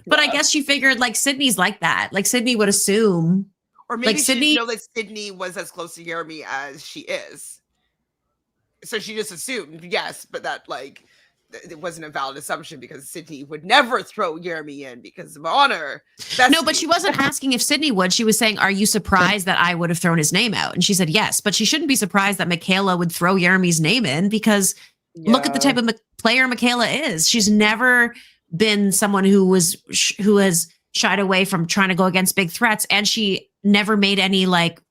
Speaker 2: But I guess she figured like Sydney's like that. Like Sydney would assume.
Speaker 1: Or maybe
Speaker 2: like
Speaker 1: she
Speaker 2: Sydney-
Speaker 1: didn't know that Sydney was as close to Yeremi as she is. So she just assumed, yes, but that like it wasn't a valid assumption because Sydney would never throw Yeremi in because of honor.
Speaker 2: No, but she wasn't asking if Sydney would. She was saying, are you surprised that I would have thrown his name out? And she said yes, but she shouldn't be surprised that Michaela would throw Yeremi's name in because look at the type of player Michaela is. She's never been someone who has shied away from trying to go against big threats, and she never made any like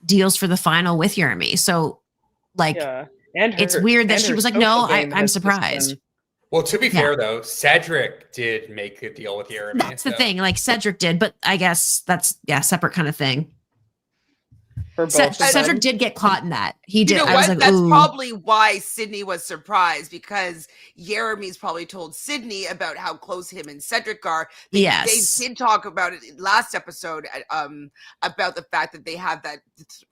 Speaker 2: deals for the final with Yeremi. So like it's weird that she was like, no, I'm surprised.
Speaker 3: Well, to be fair though, Cedric did make a deal with Yeremi.
Speaker 2: That's the thing, like Cedric did, but I guess that's separate kind of thing. Cedric did get caught in that. He did.
Speaker 1: You know
Speaker 2: I was like,
Speaker 1: that's
Speaker 2: ooh.
Speaker 1: probably why Sydney was surprised, because Yeremi's probably told Sydney about how close him and Cedric are. They did talk about it in last episode about the fact that they have that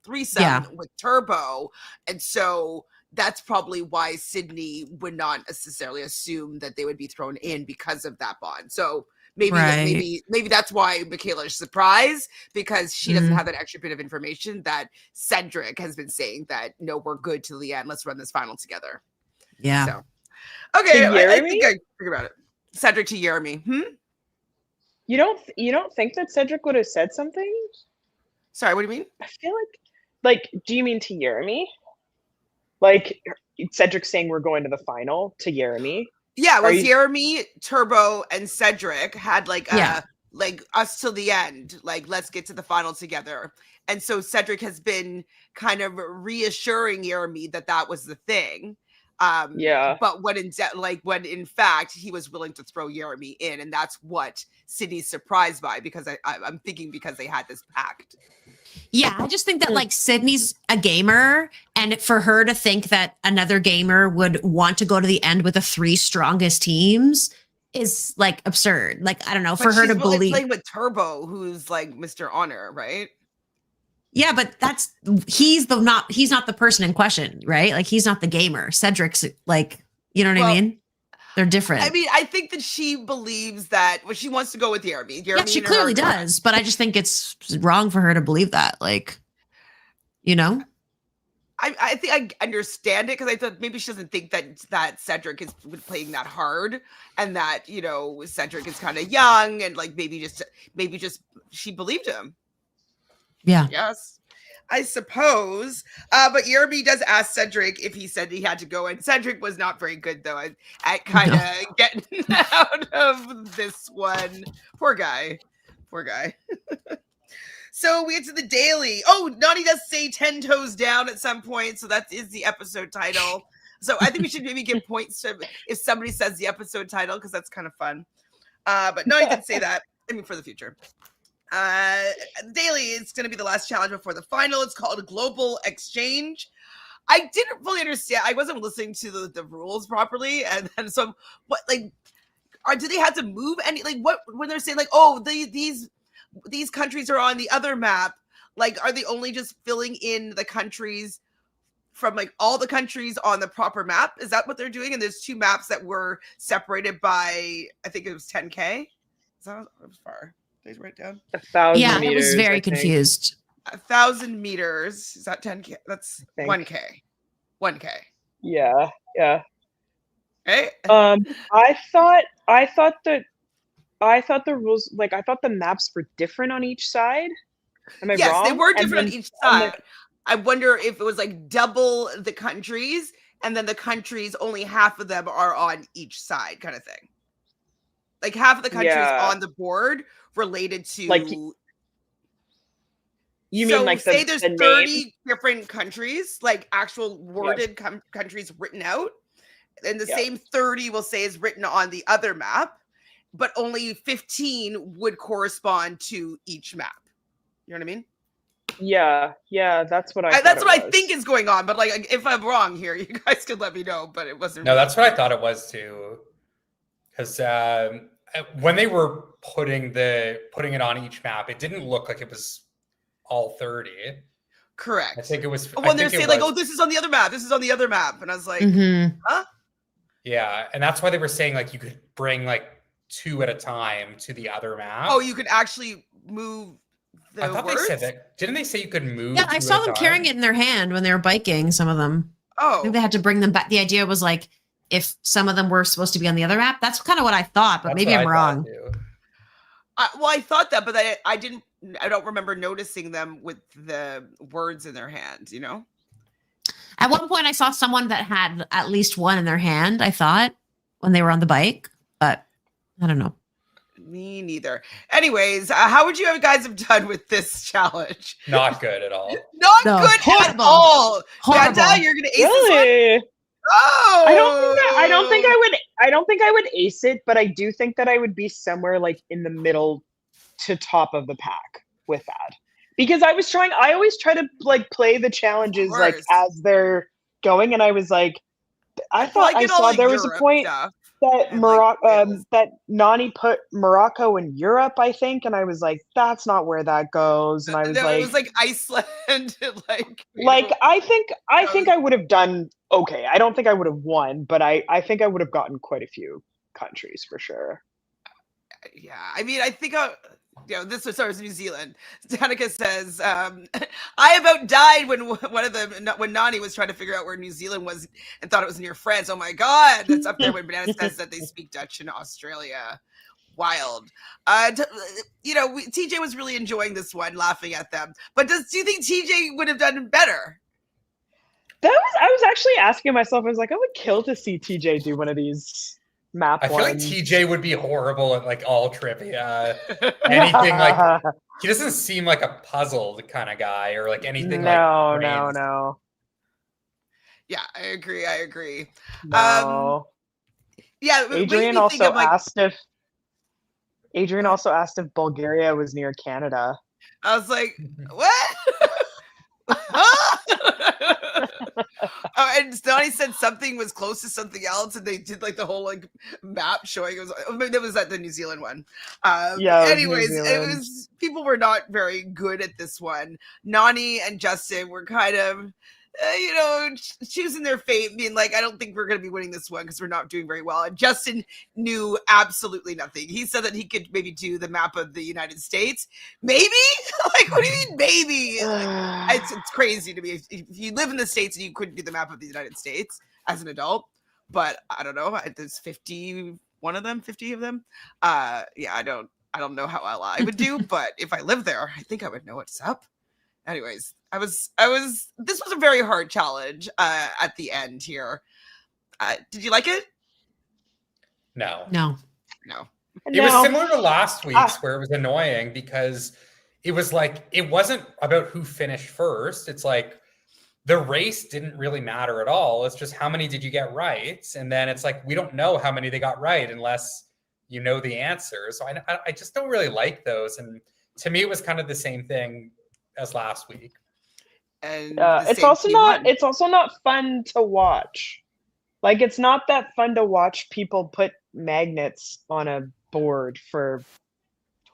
Speaker 1: threesome with Turbo, and so that's probably why Sydney would not necessarily assume that they would be thrown in because of that bond. So maybe that's why Michaela is surprised, because she doesn't have that extra bit of information that Cedric has been saying that, no, we're good till the end. Let's run this final together.
Speaker 2: Yeah.
Speaker 1: So, okay. I think I figured about it. Cedric to Yeremi.
Speaker 4: You don't think that Cedric would have said something?
Speaker 1: Sorry, what do you mean?
Speaker 4: I feel like, do you mean to Yeremi? Like Cedric saying we're going to the final to Yeremi?
Speaker 1: Yeah, it was Yeremi, Turbo, and Cedric had like us till the end. Like, let's get to the final together. And so Cedric has been kind of reassuring Yeremi that was the thing. But when in fact he was willing to throw Yeremi in, and that's what Sydney's surprised by, because I'm thinking because they had this pact.
Speaker 2: Yeah, I just think that like Sydney's a gamer, and for her to think that another gamer would want to go to the end with the 3 strongest teams is like absurd. Like, I don't know,
Speaker 1: But
Speaker 2: for her to
Speaker 1: she's
Speaker 2: believe.
Speaker 1: playing with Turbo, who's like Mr. Honor, right?
Speaker 2: Yeah, but he's not the person in question, right? Like, he's not the gamer. Cedric's like, you know what I mean? They're different.
Speaker 1: I mean, I think that she believes that she wants to go with Yeremi.
Speaker 2: Yeah, she clearly does, but I just think it's wrong for her to believe that. Like, you know?
Speaker 1: I think I understand it because I thought maybe she doesn't think that Cedric is playing that hard, and that Cedric is kind of young, and like maybe just she believed him.
Speaker 2: Yeah.
Speaker 1: Yes, I suppose. But Yeremi does ask Cedric if he said he had to go, and Cedric was not very good though at kind of getting out of this one. Poor guy. So we get to the daily. Oh, Nani does say 10 toes down at some point. So that is the episode title. So I think we should maybe give points to if somebody says the episode title, because that's kind of fun. But Nani did say that. I mean, for the future. Daily is going to be the last challenge before the final. It's called Global Exchange. I didn't fully understand. I wasn't listening to the rules properly. And then so what, like, do they have to move any, like, what, when they're saying like, oh, these countries are on the other map, like, are they only just filling in the countries from like all the countries on the proper map? Is that what they're doing? And there's two maps that were separated by, I think it was 10K. Is that it was far? Did I write down?
Speaker 4: 1,000
Speaker 2: Yeah,
Speaker 4: meters,
Speaker 2: I was very
Speaker 4: I think.
Speaker 2: confused.
Speaker 1: 1,000 meters. Is that 10K? That's 1K. 1K.
Speaker 4: Yeah.
Speaker 1: Right?
Speaker 4: I thought the rules, like, I thought the maps were different on each side. Am I wrong?
Speaker 1: Yes, they were different
Speaker 4: then,
Speaker 1: on each side. I wonder if it was like double the countries, and then the countries, only half of them are on each side, kind of thing. Like half of the countries on the board related to,
Speaker 4: like, you mean like
Speaker 1: say there's 30
Speaker 4: name?
Speaker 1: different countries, like actual worded countries written out, and the same 30 will say is written on the other map, but only 15 would correspond to each map. You know what I mean?
Speaker 4: Yeah, that's what I
Speaker 1: think is going on. But like, if I'm wrong here, you guys could let me know. But it wasn't.
Speaker 3: No, that's what I thought it was too. Because when they were putting it on each map, it didn't look like it was all 30.
Speaker 1: Correct.
Speaker 3: I think it was
Speaker 1: when they're saying like, "Oh, this is on the other map. This is on the other map," and I was like, "Huh?"
Speaker 3: Yeah, and that's why they were saying like you could bring like 2 at a time to the other map.
Speaker 1: Oh, you could actually move.
Speaker 3: I thought they said that. Didn't they say you could move?
Speaker 2: Yeah, I saw them carrying it in their hand when they were biking, some of them.
Speaker 1: Oh.
Speaker 2: I think they had to bring them back. The idea was like, if some of them were supposed to be on the other map, that's kind of what I thought, but maybe I'm wrong.
Speaker 1: Well, I thought that, but I don't remember noticing them with the words in their hand, you know?
Speaker 2: At one point, I saw someone that had at least one in their hand, I thought, when they were on the bike, but I don't know.
Speaker 1: Me neither. Anyways, how would you guys have done with this challenge?
Speaker 3: Not good at all.
Speaker 1: Not good at all. Fanta, you're gonna ace this one? Oh,
Speaker 4: I don't think I would ace it, but I do think that I would be somewhere like in the middle to top of the pack with that. Because I always try to like play the challenges like as they're going, and I was like, I saw there was a point that Morocco, that Nani put Morocco in Europe, I think, and I was like, that's not where that goes. And I was
Speaker 1: it was like Iceland,
Speaker 4: I think I would have done okay. I don't think I would have won, but I think I would have gotten quite a few countries for sure.
Speaker 1: Yeah, I mean, I think this was New Zealand. Danica says, I about died when Nani was trying to figure out where New Zealand was and thought it was near France. Oh my God, that's up there when Banana says that they speak Dutch in Australia. Wild. TJ was really enjoying this one, laughing at them. But do you think TJ would have done better?
Speaker 4: I was actually asking myself, I was like, I would kill to see TJ do one of these map
Speaker 3: ones. I feel like TJ would be horrible at like all trivia. Anything like he doesn't seem like a puzzled kind of guy or like anything
Speaker 4: no.
Speaker 1: Yeah, I agree.
Speaker 4: No.
Speaker 1: Yeah,
Speaker 4: Adrienne also asked if Bulgaria was near Canada.
Speaker 1: I was like, what? and Donnie said something was close to something else, and they did like the whole like map showing. It was maybe that was at the New Zealand one.
Speaker 4: Yeah,
Speaker 1: Anyways,
Speaker 4: New
Speaker 1: it
Speaker 4: Zealand.
Speaker 1: was people were not very good at this one. Nani and Justin were kind of. Choosing their fate, being like, I don't think we're going to be winning this one because we're not doing very well. And Justin knew absolutely nothing. He said that he could maybe do the map of the United States. Maybe? Like, what do you mean, maybe? Like, it's crazy to me. If you live in the States and you couldn't do the map of the United States as an adult, but I don't know. There's 51 of them, 50 of them. Yeah, I don't know how well I would do, but if I lived there, I think I would know what's up. Anyways, this was a very hard challenge at the end here. Did you like it?
Speaker 3: No.
Speaker 1: It
Speaker 3: was similar to last week's where it was annoying because it was like, it wasn't about who finished first. It's like the race didn't really matter at all. It's just how many did you get right? And then it's like, we don't know how many they got right unless you know the answer. So I just don't really like those. And to me, it was kind of the same thing as last week.
Speaker 1: And
Speaker 4: it's also not fun to watch. Like, it's not that fun to watch people put magnets on a board for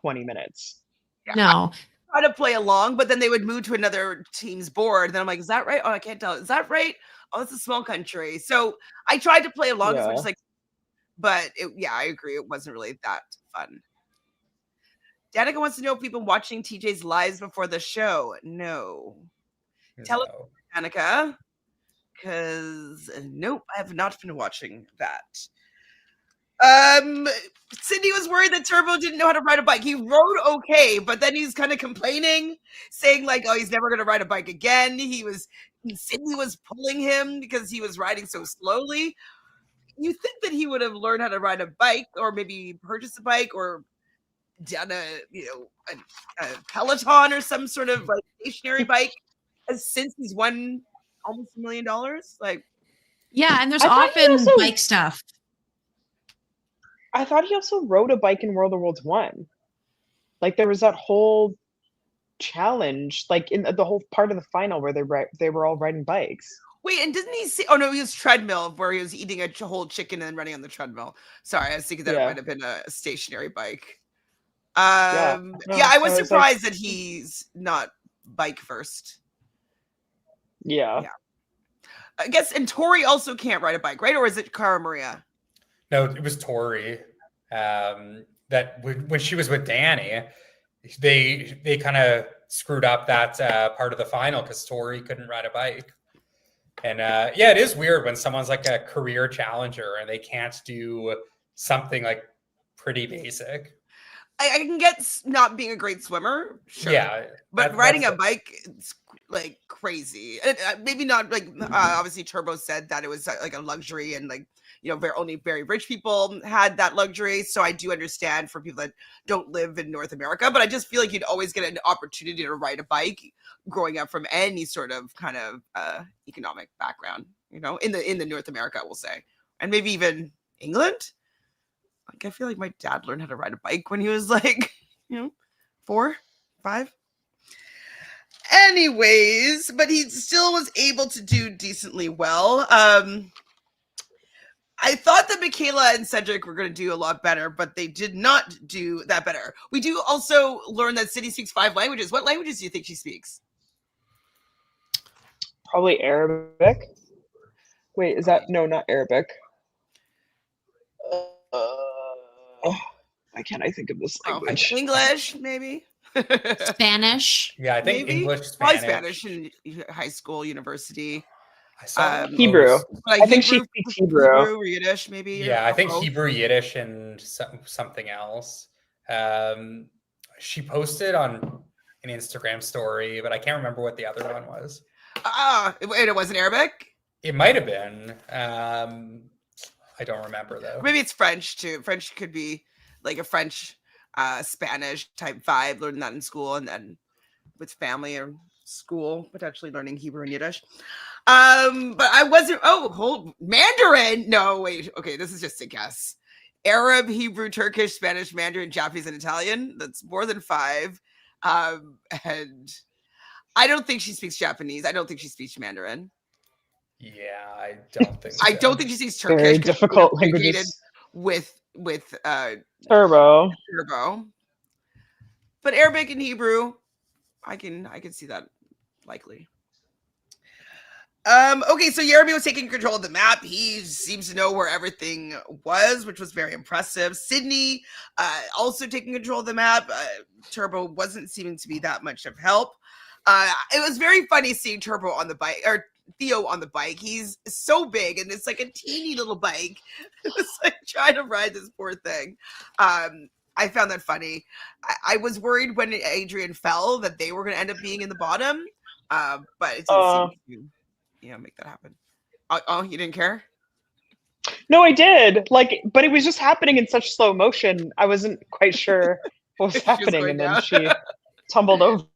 Speaker 4: 20 minutes.
Speaker 1: Yeah.
Speaker 2: No.
Speaker 1: I tried to play along, but then they would move to another team's board. Then I'm like, is that right? Oh, I can't tell. Is that right? Oh, it's a small country. So I tried to play along as much as but I agree. It wasn't really that fun. Danica wants to know if we've been watching TJ's lives before the show. No. Tell us, Danica, because nope, I have not been watching that. Sydney was worried that Turbo didn't know how to ride a bike. He rode okay, but then he's kind of complaining, saying like, "Oh, he's never going to ride a bike again." Sydney was pulling him because he was riding so slowly. You think that he would have learned how to ride a bike, or maybe purchase a bike, or done a Peloton or some sort of like stationary bike, since he's won almost $1 million. Like,
Speaker 2: yeah, and there's often bike stuff.
Speaker 4: I thought he also rode a bike in World of Worlds 1. Like, there was that whole challenge, like in the whole part of the final where they were all riding bikes.
Speaker 1: Wait, and didn't he say? Oh no, he was treadmill where he was eating a whole chicken and running on the treadmill. Sorry, I was thinking that it might have been a stationary bike. I was surprised that he's not bike first.
Speaker 4: Yeah.
Speaker 1: I guess, and Tori also can't ride a bike, right? Or is it Cara Maria?
Speaker 3: No, it was Tori. That when she was with Danny, they kind of screwed up that part of the final because Tori couldn't ride a bike. And it is weird when someone's like a career challenger and they can't do something like pretty basic.
Speaker 1: I can get not being a great swimmer, sure.
Speaker 3: Yeah,
Speaker 1: but riding a bike, it's like crazy. Maybe not like obviously Turbo said that it was like a luxury and like only very rich people had that luxury. So I do understand for people that don't live in North America, but I just feel like you'd always get an opportunity to ride a bike growing up from any sort of kind of economic background, in the North America, we'll say, and maybe even England. Like, I feel like my dad learned how to ride a bike when he was like, 4, 5. Anyways, but he still was able to do decently well. I thought that Michaela and Cedric were going to do a lot better, but they did not do that better. We do also learn that City speaks 5 languages. What languages do you think she speaks?
Speaker 4: Probably Arabic. Wait, is that no, not Arabic? Why can't I think of this language?
Speaker 1: English, maybe.
Speaker 2: Spanish.
Speaker 3: Yeah, I think
Speaker 1: maybe?
Speaker 3: English,
Speaker 1: Spanish. Probably Spanish in high school, university.
Speaker 3: I saw
Speaker 4: Hebrew.
Speaker 1: Like
Speaker 4: I think she speaks Hebrew.
Speaker 1: Hebrew or Yiddish, maybe.
Speaker 3: Yeah, I think Hebrew, Yiddish, and something else. She posted on an Instagram story, but I can't remember what the other one was.
Speaker 1: It wasn't Arabic?
Speaker 3: It might have been. I don't remember though.
Speaker 1: Maybe it's French too. French could be like a French, Spanish type vibe, learning that in school and then with family or school, potentially learning Hebrew and Yiddish. But I wasn't, Mandarin. No, wait. Okay. This is just a guess. Arab, Hebrew, Turkish, Spanish, Mandarin, Japanese, and Italian. That's more than 5. And I don't think she speaks Japanese. I don't think she speaks Mandarin.
Speaker 3: Yeah, I don't think.
Speaker 1: I
Speaker 3: so.
Speaker 1: don't think she speaks Turkish.
Speaker 4: Very
Speaker 1: 'cause she
Speaker 4: difficult
Speaker 1: communicated
Speaker 4: languages.
Speaker 1: with
Speaker 4: Turbo.
Speaker 1: Turbo. But Arabic and Hebrew, I can see that likely. Okay, so Yeremi was taking control of the map. He seems to know where everything was, which was very impressive. Sydney also taking control of the map. Turbo wasn't seeming to be that much of help. It was very funny seeing Turbo on the bike, or Theo on the bike. He's so big, and it's like a teeny little bike. It was like trying to ride this poor thing. I found that funny. I was worried when Adrienne fell that they were going to end up being in the bottom, but it didn't seem to make that happen. Oh, you didn't care?
Speaker 4: No, I did. But it was just happening in such slow motion. I wasn't quite sure what was happening, and then she tumbled over.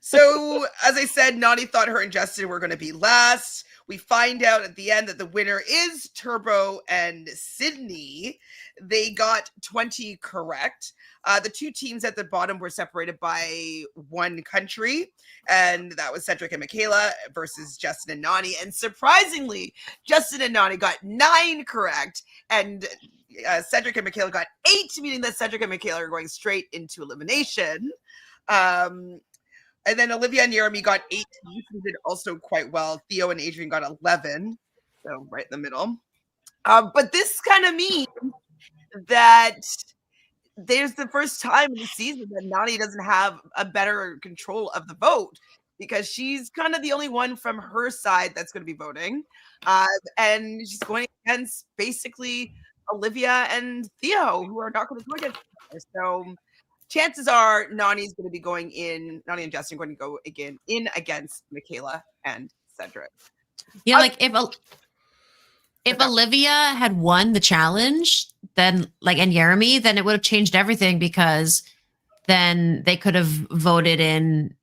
Speaker 1: So, as I said, Nani thought her and Justin were going to be last. We find out at the end that the winner is Turbo and Sydney. They got 20 correct. The two teams at the bottom were separated by one country, and that was Cedric and Michaela versus Justin and Nani. And surprisingly, Justin and Nani got 9 correct, and Cedric and Michaela got 8, meaning that Cedric and Michaela are going straight into elimination. And then Olivia and Yeremi got 18, who did also quite well. Theo and Adrienne got 11, so right in the middle. But this kind of means that there's the first time in the season that Nani doesn't have a better control of the vote, because she's kind of the only one from her side that's going to be voting. And she's going against basically Olivia and Theo, who are not going to go against her. So chances are Nani's going to be going in, Nani and Justin are going to go in against Michaela and Cedric.
Speaker 2: Yeah, like if Olivia had won the challenge, then and Yeremi, then it would have changed everything, because then they could have voted in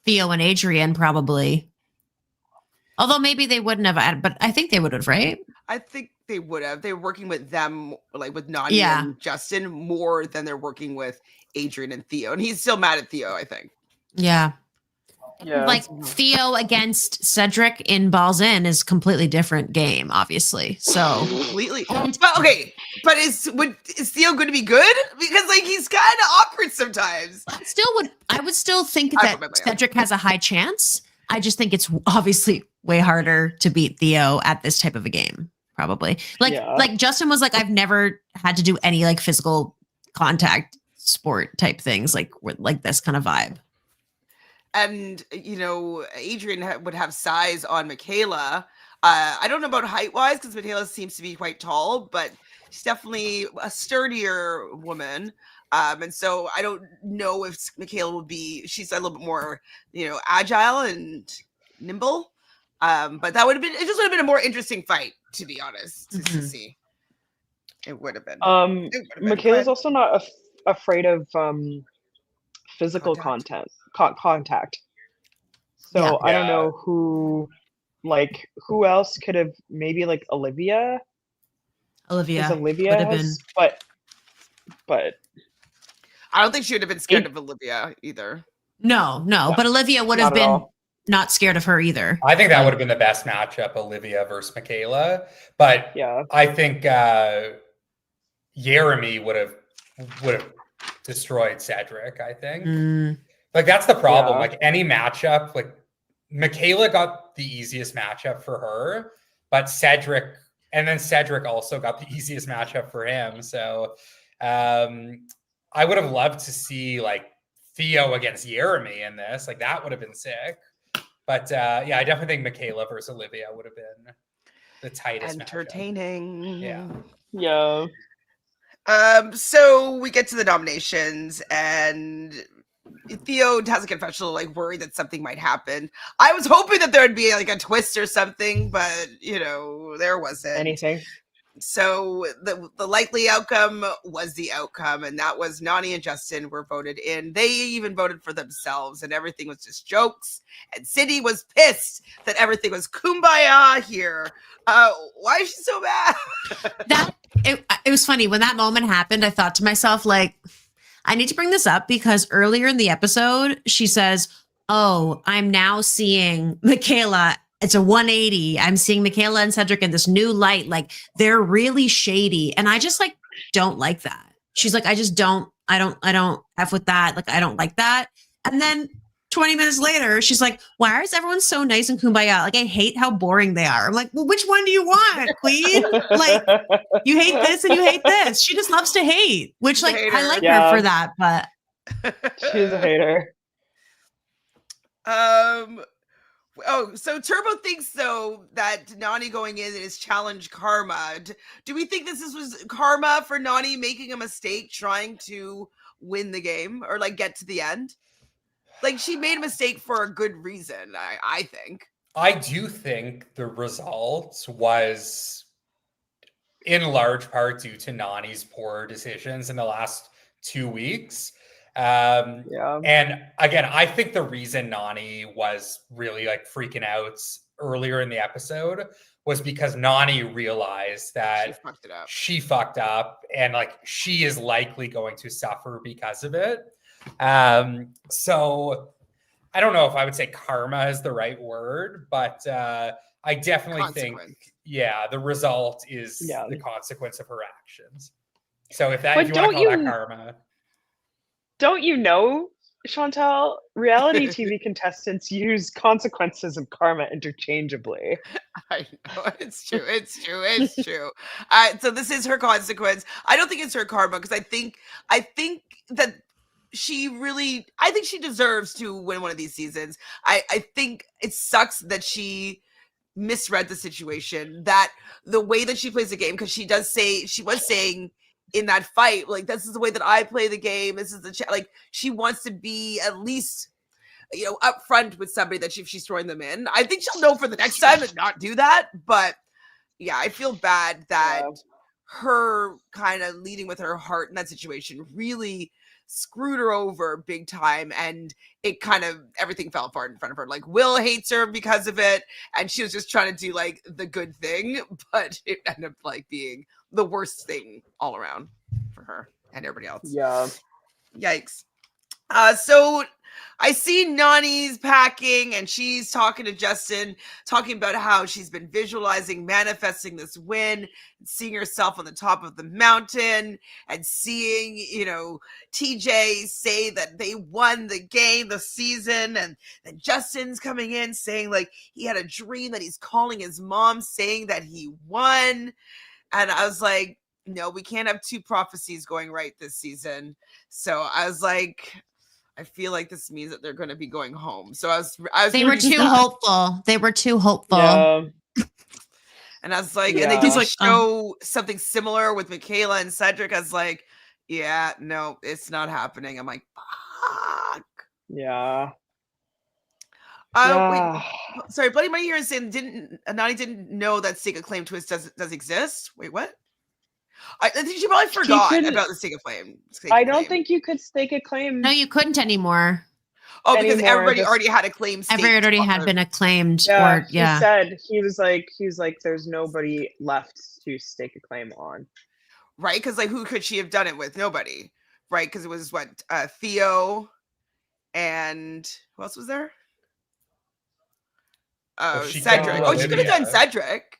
Speaker 2: Theo and Adrienne probably. Although maybe they wouldn't have, but I think they would have, right?
Speaker 1: I think they would have. They were working with them, with Nani and Justin, more than they're working with Adrienne and Theo. And he's still mad at Theo, I think.
Speaker 2: Yeah.
Speaker 4: Yeah.
Speaker 2: Theo against Cedric in Balls In is completely different game, obviously. So
Speaker 1: completely. But okay, but is Theo going to be good? Because he's kind of awkward sometimes.
Speaker 2: I would still think that Cedric has a high chance. I just think it's obviously way harder to beat Theo at this type of a game, probably. Justin was I've never had to do any physical contact sport type things like this kind of vibe.
Speaker 1: And Adrienne would have size on Michaela. I don't know about height wise, because Michaela seems to be quite tall, but she's definitely a sturdier woman. And so I don't know if Michaela will be. She's a little bit more, agile and nimble. But that would have been. It just would have been a more interesting fight, to be honest, to see. It would have been.
Speaker 4: Michaela's also not afraid of physical contact. So I don't know who else could have, maybe Olivia.
Speaker 2: Olivia
Speaker 4: would have been, but
Speaker 1: I don't think she would have been scared of Olivia either.
Speaker 2: No, but Olivia would have been not scared of her either.
Speaker 3: I think that would have been the best matchup, Olivia versus Michaela. But I think Yeremi would have destroyed Cedric, I think. That's the problem. Any matchup, Michaela got the easiest matchup for her, but Cedric also got the easiest matchup for him. So I would have loved to see Theo against Yeremi in this. That would have been sick. But I definitely think Michaela versus Olivia would have been the tightest
Speaker 1: entertaining
Speaker 3: matchup.
Speaker 4: Yeah.
Speaker 1: So we get to the nominations, and Theo has a confessional, worried that something might happen. I was hoping that there would be a twist or something, but there wasn't
Speaker 4: anything.
Speaker 1: So the likely outcome was the outcome, and that was Nani and Justin were voted in. They even voted for themselves, and everything was just jokes. And Sydney was pissed that everything was kumbaya here. Why is she so mad?
Speaker 2: It was funny when that moment happened. I thought to myself, I need to bring this up because earlier in the episode, she says, oh, I'm now seeing Michaela. It's a 180. I'm seeing Michaela and Cedric in this new light. Like they're really shady. And I just like don't like that. She's like, I don't F with that. Like, I don't like that. And then 20 minutes later, she's like, why is everyone so nice and kumbaya? Like, I hate how boring they are. I'm like, well, which one do you want, queen? Like, you hate this and you hate this. She just loves to hate, which like, I like her for that, but.
Speaker 4: She's a hater.
Speaker 1: Oh, so Turbo thinks though that Nani going in is challenge karma. Do we think this was karma for Nani making a mistake trying to win the game or like get to the end? Like she made a mistake for a good reason, I think.
Speaker 3: I do think the result was in large part due to Nani's poor decisions in the last 2 weeks. And again, I think the reason Nani was really like freaking out earlier in the episode was because Nani realized that she fucked up and like she is likely going to suffer because of it. So I don't know if I would say karma is the right word, but I definitely think, the result is the consequence of her actions. So if you want to call that karma.
Speaker 4: Don't you know, Chantele, reality TV contestants use consequences and karma interchangeably.
Speaker 1: I know, it's true. So this is her consequence. I don't think it's her karma because I think that she deserves to win one of these seasons. I think it sucks that she misread the situation, that the way that she plays the game, because she was saying in that fight, like, this is the way that I play the game. This is like, she wants to be at least, upfront with somebody that if she's throwing them in. I think she'll know for the next time and not do that. But yeah, I feel bad that her kind of leading with her heart in that situation really screwed her over big time, and it kind of everything fell apart in front of her. Like Will hates her because of it, and she was just trying to do like the good thing, but it ended up like being the worst thing all around for her and everybody else.
Speaker 4: Yeah.
Speaker 1: Yikes. So I see Nani's packing and she's talking to Justin, talking about how she's been visualizing, manifesting this win, seeing herself on the top of the mountain and seeing, TJ say that they won the game, the season. And then Justin's coming in saying like he had a dream that he's calling his mom saying that he won. And I was like, no, we can't have two prophecies going right this season. So I was like, I feel like this means that they're going to be going home. So I was
Speaker 2: They were too hopeful. They were too hopeful.
Speaker 4: Yeah.
Speaker 1: And I was like, and they just like show something similar with Michaela and Cedric. I was like, yeah, no, it's not happening. I'm like, fuck.
Speaker 4: Yeah.
Speaker 1: Wait, sorry, Bloody Money here is saying Nani didn't know that Stake a Claim twist does exist. Wait, what? I think she probably forgot about the Stake a Claim.
Speaker 4: I don't think you could stake a claim.
Speaker 2: No, you couldn't anymore.
Speaker 1: Oh, because everybody already had a claim.
Speaker 2: Everybody already had been acclaimed.
Speaker 4: Yeah, he was like, there's nobody left to stake a claim on.
Speaker 1: Right, because like, who could she have done it with? Nobody. Right, because it was Theo, and who else was there? Oh, Cedric. Oh, she could have done Cedric.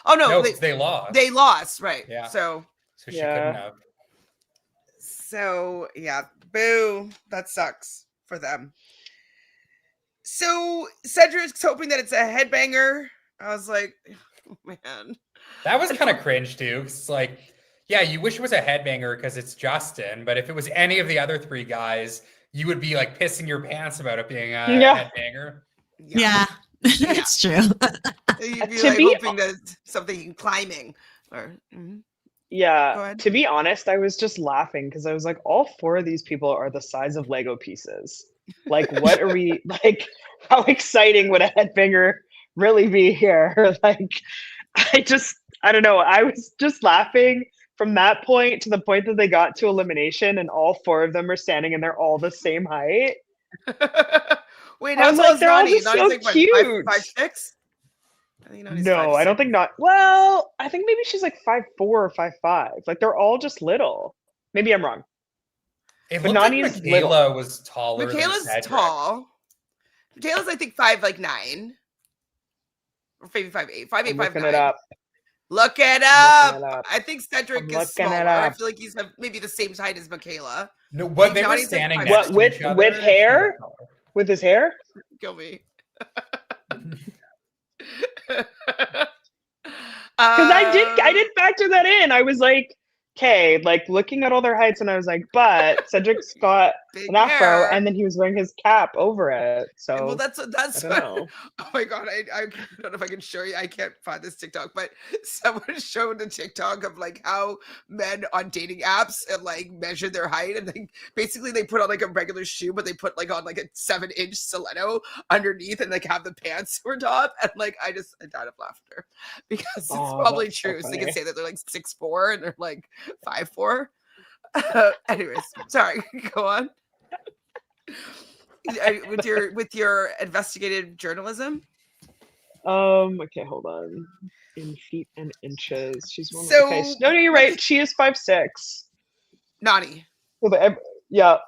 Speaker 1: Oh no,
Speaker 3: they lost.
Speaker 1: They lost, right?
Speaker 3: Yeah.
Speaker 1: So
Speaker 3: she couldn't have.
Speaker 1: So yeah, boo. That sucks for them. So Cedric's hoping that it's a headbanger. I was like, oh, man,
Speaker 3: that was kind of cringe too. It's like, yeah, you wish it was a headbanger because it's Justin, but if it was any of the other three guys, you would be like pissing your pants about it being a headbanger.
Speaker 2: Yeah. It's true.
Speaker 1: You'd be like hoping that something climbing. Or,
Speaker 4: yeah. To be honest, I was just laughing because I was like, all four of these people are the size of Lego pieces. Like, what are we like? How exciting would a headbanger really be here? Like, I don't know. I was just laughing from that point to the point that they got to elimination, and all four of them are standing, and they're all the same height.
Speaker 1: Wait, how tall is Nani? Nani's
Speaker 4: so
Speaker 1: like,
Speaker 4: cute.
Speaker 1: 5'6"? I think Nani's
Speaker 4: no,
Speaker 1: 5'6".
Speaker 4: I don't think not. Well, I think maybe she's like 5'4" or 5'5". Like, they're all just little. Maybe I'm wrong.
Speaker 3: But Nani's like Michaela was taller.
Speaker 1: Michaela's tall. Michaela's, I think, 5'9", or maybe 5'8", 5'8",
Speaker 4: I'm looking
Speaker 1: 5'9".
Speaker 4: it up.
Speaker 1: Look it
Speaker 4: I'm
Speaker 1: up.
Speaker 4: looking it up.
Speaker 1: I think Cedric
Speaker 4: I'm
Speaker 1: is
Speaker 4: looking it
Speaker 1: smaller. I
Speaker 4: up.
Speaker 1: feel like he's maybe the same height as Michaela.
Speaker 3: No, what they were
Speaker 1: Nani's like
Speaker 3: standing
Speaker 1: 5'6".
Speaker 3: next to
Speaker 4: What,
Speaker 3: each other.
Speaker 4: with hair? With his hair?
Speaker 1: Kill me.
Speaker 4: Because I did factor that in. I was like, okay, like looking at all their heights, and I was like, but Cedric's got
Speaker 1: big
Speaker 4: an afro,
Speaker 1: hair.
Speaker 4: and then he was wearing his cap over it. So
Speaker 1: Well, that's
Speaker 4: I don't
Speaker 1: what,
Speaker 4: know.
Speaker 1: oh my god, I don't know if I can show you. I can't find this TikTok, but someone showed a TikTok of like how men on dating apps and like measure their height, and like basically they put on like a regular shoe, but they put like on like a 7-inch stiletto underneath and like have the pants over top, and like I died of laughter because it's probably
Speaker 4: that's so
Speaker 1: true. So they can
Speaker 4: funny.
Speaker 1: say that they're like 6'4" and they're like 5'4". Anyways, sorry, go on. With your investigative journalism.
Speaker 4: Okay, hold on. In feet and inches, she's one.
Speaker 1: So,
Speaker 4: Okay, no, you're right. She is 5'6".
Speaker 1: Nani.
Speaker 4: Well, yeah.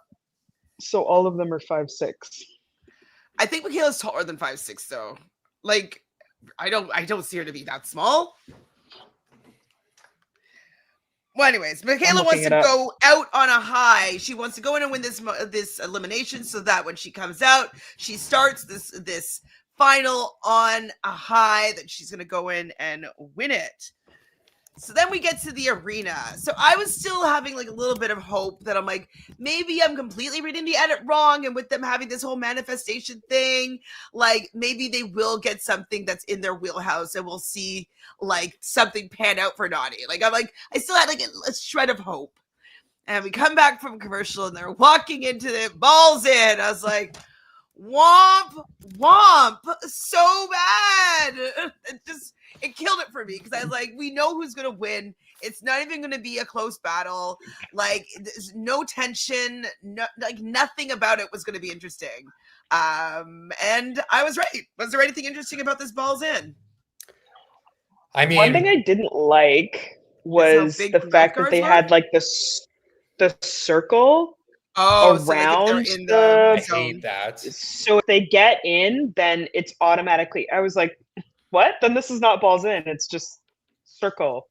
Speaker 4: So all of them are 5'6".
Speaker 1: I think Michaela's taller than 5'6", though. Like, I don't see her to be that small. Well, anyways, Michaela wants to go out on a high. She wants to go in and win this elimination, so that when she comes out, she starts this final on a high that she's going to go in and win it. So then we get to the arena. So I was still having like a little bit of hope that I'm like, maybe I'm completely reading the edit wrong, and with them having this whole manifestation thing, like maybe they will get something that's in their wheelhouse and we'll see like something pan out for Nani. Like I still had like a shred of hope. And we come back from commercial and they're walking into the balls in. I was like, womp womp, so bad. It killed it for me because I was like, we know who's gonna win. It's not even gonna be a close battle. Like there's no tension, like nothing about it was gonna be interesting. And I was right. Was there anything interesting about this balls in?
Speaker 3: I mean,
Speaker 4: one thing I didn't like was the fact that they had like the circle around
Speaker 1: so like in
Speaker 3: I hate that.
Speaker 4: So if they get in, then it's automatically. I was like, what? Then this is not balls in. It's just circle,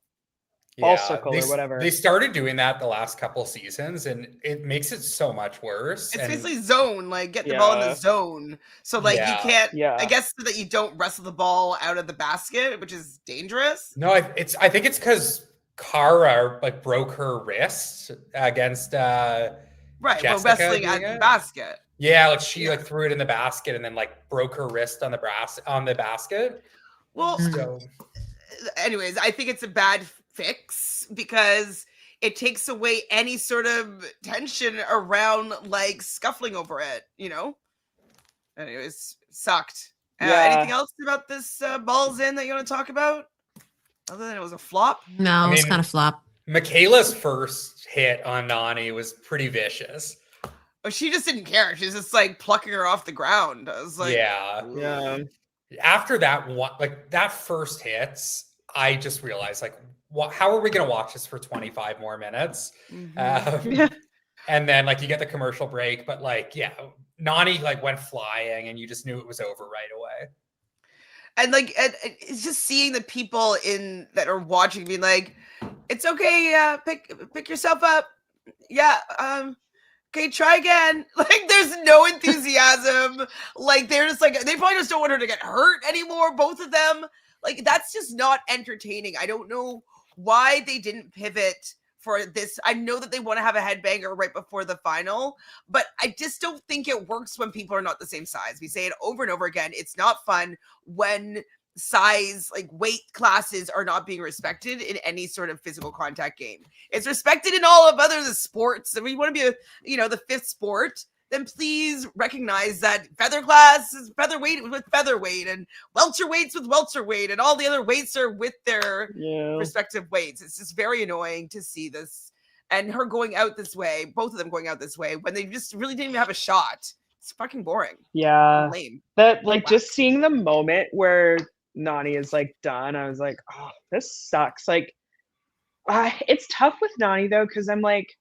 Speaker 4: ball circle, or whatever.
Speaker 3: They started doing that the last couple seasons, and it makes it so much worse.
Speaker 1: It's basically zone, like get the ball in the zone. So like you can't. I guess so that you don't wrestle the ball out of the basket, which is dangerous.
Speaker 3: No, I think it's because Cara like broke her wrist against.
Speaker 1: Right,
Speaker 3: Jessica
Speaker 1: well, wrestling at the basket.
Speaker 3: Yeah, like she like threw it in the basket and then like broke her wrist on the basket.
Speaker 1: Well, anyways, I think it's a bad fix because it takes away any sort of tension around like scuffling over it, you know? Anyways, sucked. Anything else about this balls in that you want to talk about? Other than it was a flop?
Speaker 2: No, it's kind of flop.
Speaker 3: Michaela's first hit on Nani was pretty vicious.
Speaker 1: Oh, she just didn't care. She's just like plucking her off the ground. I was like,
Speaker 3: yeah. After that one, like that first hits, I just realized like, how are we going to watch this for 25 more minutes?
Speaker 1: Mm-hmm.
Speaker 3: And then like you get the commercial break, but like, Nani like went flying and you just knew it was over right away.
Speaker 1: And like, it's just seeing the people that are watching being like, it's okay. Pick yourself up. Yeah. Okay, try again. Like, there's no enthusiasm. Like, they're just like, they probably just don't want her to get hurt anymore, both of them. Like, that's just not entertaining. I don't know why they didn't pivot for this. I know that they want to have a headbanger right before the final, but I just don't think it works when people are not the same size. We say it over and over again. It's not fun when size, like weight classes are not being respected in any sort of physical contact game. It's respected in all of the sports. If we want to be the fifth sport, then please recognize that feather class is featherweight with featherweight and welterweights with welterweight and all the other weights are with their respective weights. It's just very annoying to see this and her going out this way, both of them going out this way when they just really didn't even have a shot. It's fucking boring.
Speaker 4: Yeah.
Speaker 1: Lame.
Speaker 4: That like just seeing the moment where Nani is like done, I was like, oh, this sucks. Like, it's tough with Nani though, because I'm like,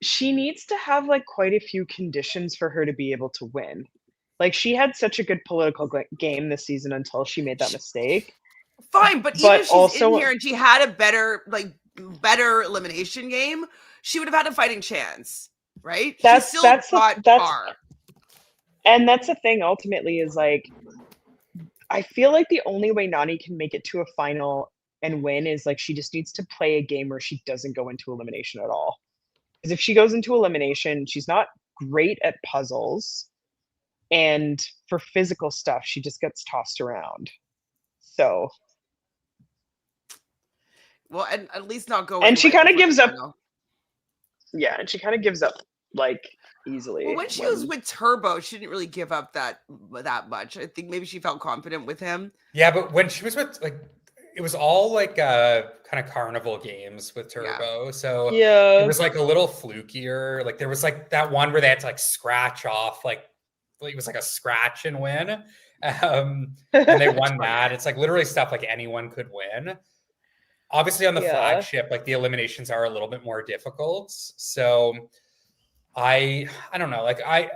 Speaker 4: she needs to have like quite a few conditions for her to be able to win. Like she had such a good political game this season until she made that mistake.
Speaker 1: Fine, but even if she's in here and she had a better elimination game, she would have had a fighting chance, right?
Speaker 4: That's
Speaker 1: far.
Speaker 4: And that's the thing ultimately is like, I feel like the only way Nany can make it to a final and win is like she just needs to play a game where she doesn't go into elimination at all. Because if she goes into elimination, she's not great at puzzles. And for physical stuff, she just gets tossed around. So.
Speaker 1: Well, and at least not go.
Speaker 4: And she kind of gives up. Yeah, and she kind of gives up like easily.
Speaker 1: Well, when she was with Turbo, she didn't really give up that much. I think maybe she felt confident with him.
Speaker 3: Yeah, but when she was with it was all like kind of carnival games with Turbo. Yeah. So it was like a little flukier. Like there was like that one where they had to like scratch off, like it was like a scratch and win. And they won that. It's like literally stuff like anyone could win. Obviously on the flagship, like the eliminations are a little bit more difficult. So I don't know. Like I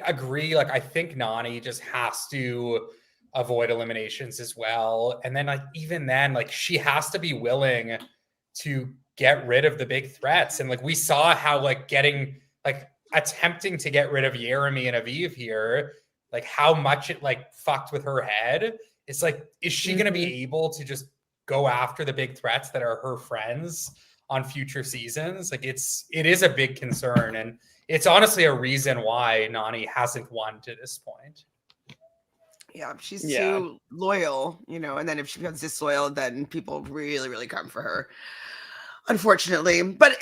Speaker 3: agree. Like I think Nany just has to avoid eliminations as well. And then like even then, like she has to be willing to get rid of the big threats. And like we saw how like attempting to get rid of Yeremi and Aviv here, like how much it like fucked with her head. It's like, is she going to be able to just go after the big threats that are her friends on future seasons? Like it is a big concern. And it's honestly a reason why Nany hasn't won to this point.
Speaker 1: Yeah, she's too loyal, and then if she becomes disloyal, then people really, really come for her, unfortunately. But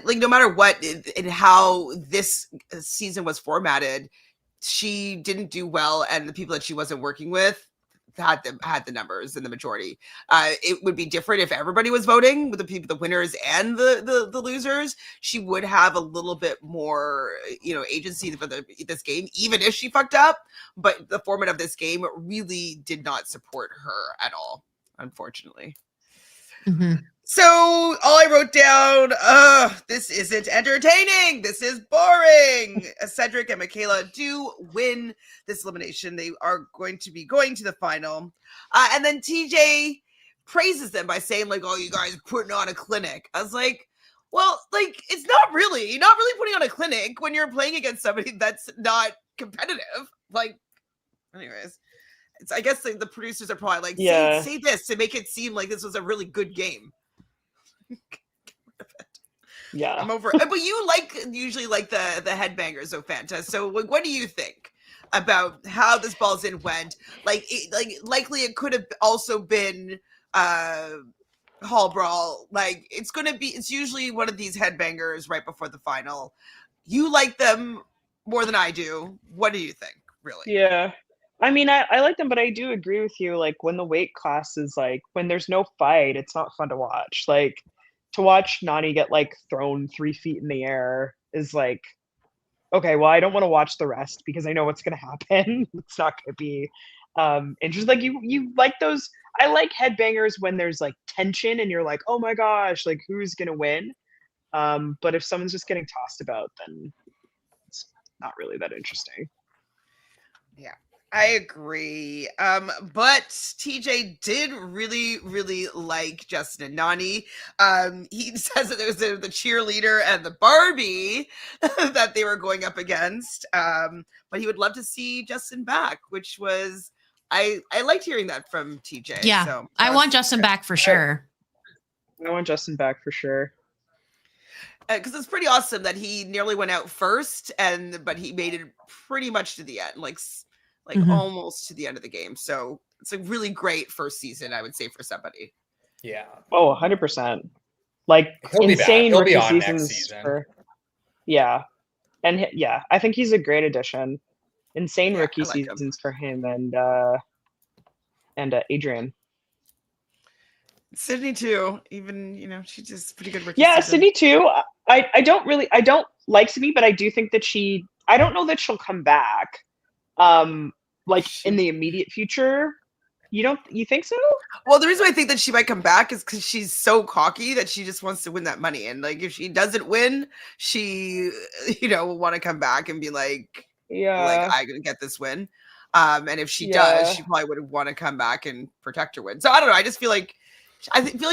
Speaker 1: like no matter what and how this season was formatted, she didn't do well, and the people that she wasn't working with had the numbers in the majority. It would be different if everybody was voting with the winners and the losers. She would have a little bit more, agency for this game, even if she fucked up. But the format of this game really did not support her at all, unfortunately.
Speaker 2: Mm-hmm.
Speaker 1: So all I wrote down, this isn't entertaining. This is boring. Cedric and Michaela do win this elimination. They are going to be going to the final. And then TJ praises them by saying like, oh, you guys are putting on a clinic. I was like, well, like, it's not really. You're not really putting on a clinic when you're playing against somebody that's not competitive. Like, anyways. I guess like, the producers are probably like, say this to make it seem like this was a really good game.
Speaker 4: Yeah,
Speaker 1: I'm over it. But you usually like the headbangers of Fanta. So what do you think about how this Balls In went? Likely it could have also been Hall Brawl. Like it's usually one of these headbangers right before the final. You like them more than I do. What do you think, really?
Speaker 4: Yeah. I mean, I like them, but I do agree with you. Like when the weight class is like, when there's no fight, it's not fun to watch. Like to watch Nany get like thrown 3 feet in the air is like, okay, well, I don't want to watch the rest because I know what's going to happen. It's not going to be interesting. Like you like those. I like headbangers when there's like tension and you're like, oh my gosh, like who's going to win? But if someone's just getting tossed about, then it's not really that interesting.
Speaker 1: Yeah. I agree. But TJ did really, really like Justin and Nany. He says that there was the cheerleader and the Barbie that they were going up against. But he would love to see Justin back, which was, I liked hearing that from TJ.
Speaker 2: Yeah,
Speaker 1: so
Speaker 2: I want Justin back for sure.
Speaker 4: I want Justin back for sure.
Speaker 1: Because it's pretty awesome that he nearly went out first, but he made it pretty much to the end, like almost to the end of the game. So it's a really great first season, I would say, for somebody.
Speaker 3: Yeah.
Speaker 4: Oh, 100%. Like insane rookie seasons for. Yeah. And I think he's a great addition. Insane rookie seasons for him and Adrienne.
Speaker 1: Sydney too. Even she's just pretty good rookie.
Speaker 4: Yeah,
Speaker 1: season.
Speaker 4: Sydney too. I don't like Sydney, but I do think that I don't know that she'll come back. In the immediate future, You think so?
Speaker 1: Well, the reason I think that she might come back is because she's so cocky that she just wants to win that money. And like, if she doesn't win, she, will want to come back and be like,
Speaker 4: Yeah.
Speaker 1: I'm gonna get this win. And if she does, she probably would want to come back and protect her win. So I don't know. I just feel like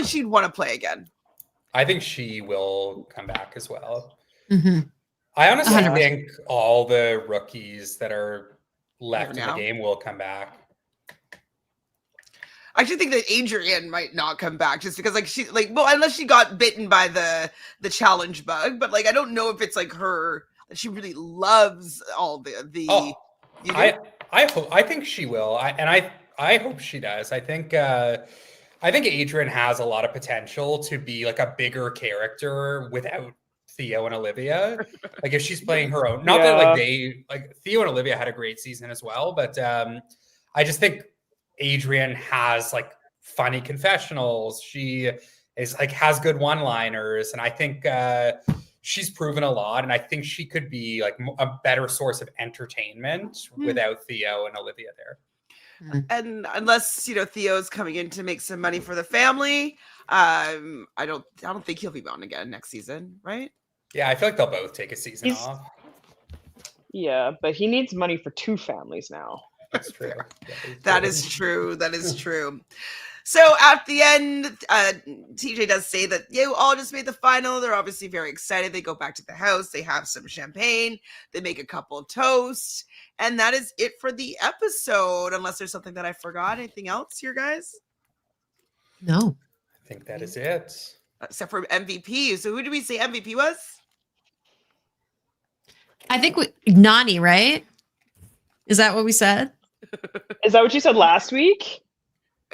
Speaker 1: she'd want to play again.
Speaker 3: I think she will come back as well.
Speaker 2: Mm-hmm.
Speaker 3: I honestly think all the rookies that are left in the game will come back.
Speaker 1: I actually think that Adrienne might not come back just because unless she got bitten by the challenge bug, but like I don't know if it's like her that she really loves all the
Speaker 3: I think she will. I hope she does. I think Adrienne has a lot of potential to be like a bigger character without Theo and Olivia. Like if she's playing her own, not that Theo and Olivia had a great season as well, but I just think Adrienne has like funny confessionals. She is like has good one-liners, and I think she's proven a lot. And I think she could be like a better source of entertainment without Theo and Olivia there.
Speaker 1: And unless Theo's coming in to make some money for the family, I don't think he'll be on again next season, right?
Speaker 3: Yeah, I feel like they'll both take a season off.
Speaker 4: Yeah, but he needs money for 2 families now.
Speaker 3: That's true.
Speaker 1: That is true. That is true. So at the end, TJ does say that you all just made the final. They're obviously very excited. They go back to the house. They have some champagne. They make a couple of toasts. And that is it for the episode, unless there's something that I forgot. Anything else here, guys?
Speaker 2: No.
Speaker 3: I think that is it.
Speaker 1: Except for MVP. So who did we say MVP was?
Speaker 2: I think Nani, right? Is that what we said?
Speaker 4: Is that what you said last week?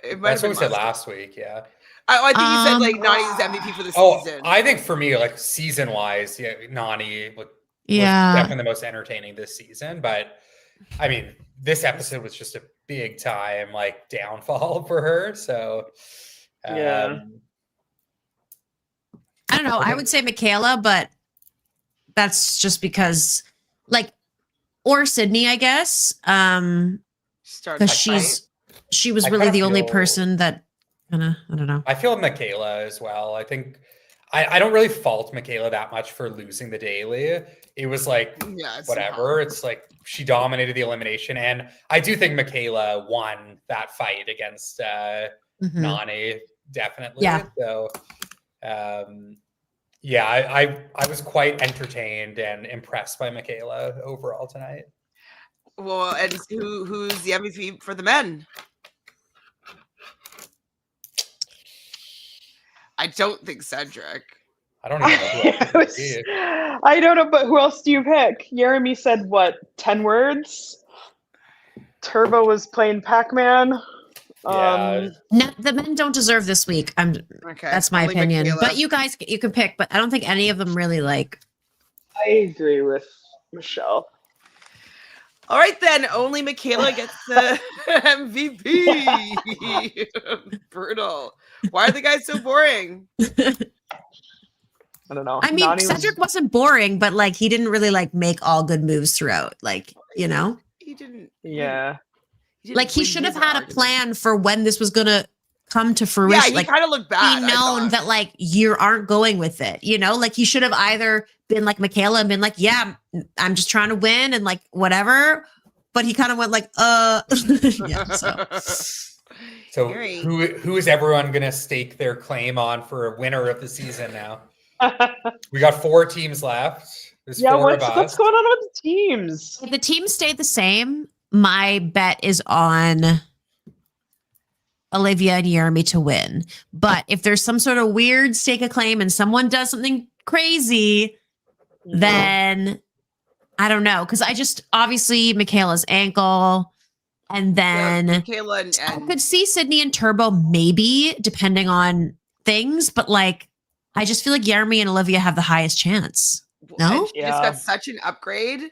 Speaker 3: That's what we said last week, yeah.
Speaker 1: I think you said like Nani's MVP for the season.
Speaker 3: I think for me, like season-wise, Nani was definitely the most entertaining this season. But I mean, this episode was just a big time like downfall for her. So
Speaker 4: yeah.
Speaker 2: I don't know. I would say Michaela, but that's just because or Sydney, I guess. Because she was really the only person that I don't know.
Speaker 3: I feel Michaela as well. I think I don't really fault Michaela that much for losing the daily. It was like whatever. It's like she dominated the elimination, and I do think Michaela won that fight against Nani, definitely.
Speaker 2: Yeah.
Speaker 3: So I was quite entertained and impressed by Michaela overall tonight.
Speaker 1: Well, and who's the MVP for the men? I don't think Cedric.
Speaker 3: I don't know.
Speaker 4: I don't know, but who else do you pick? Yeremi said what? 10 words. Turbo was playing Pac-Man.
Speaker 3: Yeah.
Speaker 2: No, the men don't deserve this week. That's my opinion. Michaela. But you guys, you can pick. But I don't think any of them really like.
Speaker 4: I agree with Michelle.
Speaker 1: All right, then. Only Michaela gets the MVP. Brutal. Why are the guys so boring?
Speaker 4: I don't know.
Speaker 2: I mean, Cedric wasn't boring, but like he didn't really like make all good moves throughout. Like,
Speaker 1: He didn't.
Speaker 4: Yeah.
Speaker 2: Like he should have had a plan for when this was gonna come to fruition.
Speaker 1: Yeah, he kind of looked bad.
Speaker 2: He known that like you aren't going with it. Like he should have either been like Michaela and been like, yeah, I'm just trying to win and like whatever. But he kind of went like, yeah.
Speaker 3: So who is everyone gonna stake their claim on for a winner of the season now? We got 4 teams left. There's 4 of us.
Speaker 4: What's going on with the teams?
Speaker 2: If the teams stayed the same, my bet is on Olivia and Yeremi to win. But if there's some sort of weird stake a claim and someone does something crazy, then I don't know. Because I just obviously Michaela's ankle. And then
Speaker 1: Michaela and
Speaker 2: I could see Sydney and Turbo maybe, depending on things. But like, I just feel like Yeremi and Olivia have the highest chance. No?
Speaker 1: And she just got such an upgrade.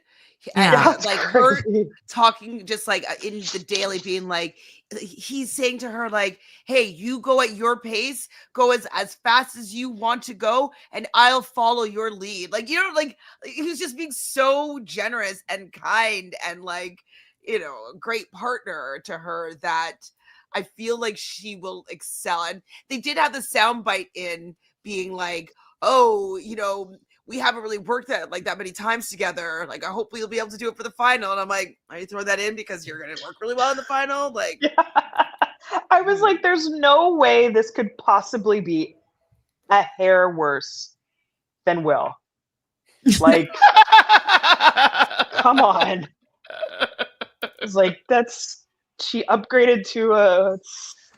Speaker 2: Yeah.
Speaker 1: And, like her talking just like in the daily being like, he's saying to her like, hey, you go at your pace, go as fast as you want to go, and I'll follow your lead. Like, like he was just being so generous and kind and like, a great partner to her that I feel like she will excel. And they did have the soundbite in being like, oh, you know, we haven't really worked that like that many times together. Like, I hope we'll be able to do it for the final. And I'm like, are you throwing that in because you're going to work really well in the final? Like,
Speaker 4: I was like, there's no way this could possibly be a hair worse than Will. Like, come on. It's like, she upgraded to a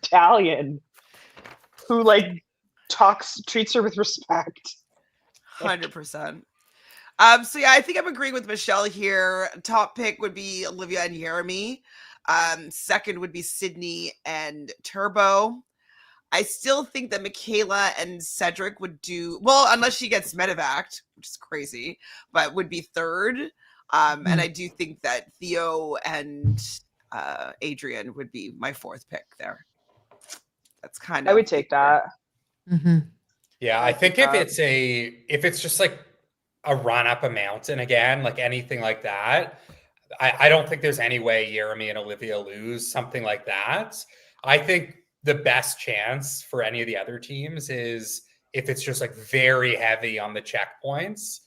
Speaker 4: stallion who like treats her with respect.
Speaker 1: 100%. So yeah, I think I'm agreeing with Michelle here. Top pick would be Olivia and Yeremi. Second would be Sydney and Turbo. I still think that Michaela and Cedric would do well, unless she gets medevaced, which is crazy, but would be third. And I do think that Theo and Adrienne would be my fourth pick there. That's kind of,
Speaker 4: I would take that.
Speaker 2: Mm-hmm.
Speaker 3: Yeah, I think if it's just like a run up a mountain again, like anything like that, I don't think there's any way Yeremi and Olivia lose something like that. I think the best chance for any of the other teams is if it's just like very heavy on the checkpoints.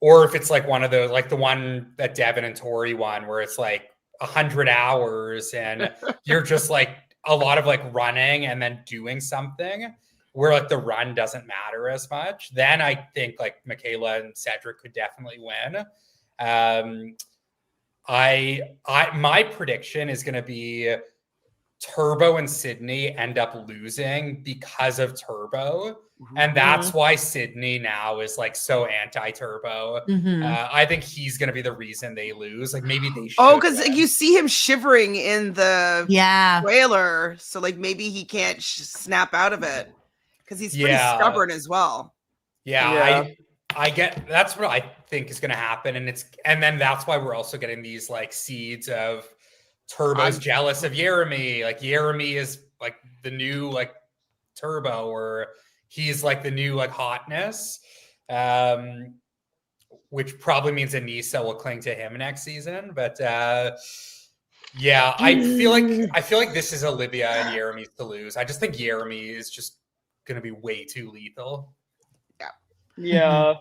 Speaker 3: Or if it's like one of those, like the one that Devin and Tori won, where it's like 100 hours and you're just like a lot of like running and then doing something where like the run doesn't matter as much. Then I think like Michaela and Cedric could definitely win. My prediction is going to be Turbo and Sydney end up losing because of Turbo. And that's why Sydney now is like so anti-Turbo. I think he's going to be the reason they lose. Like maybe they should.
Speaker 1: Oh, because you see him shivering in the trailer. So like maybe he can't snap out of it because he's pretty stubborn as well.
Speaker 3: I get that's what I think is going to happen. And then that's why we're also getting these like seeds of Turbo's jealous of Yeremi. Like Yeremi is like the new like Turbo, or he's like the new like hotness, which probably means Aneesa will cling to him next season. But I feel like this is Olivia and Yeremi's to lose. I just think Yeremi is just going to be way too lethal.
Speaker 4: Yeah,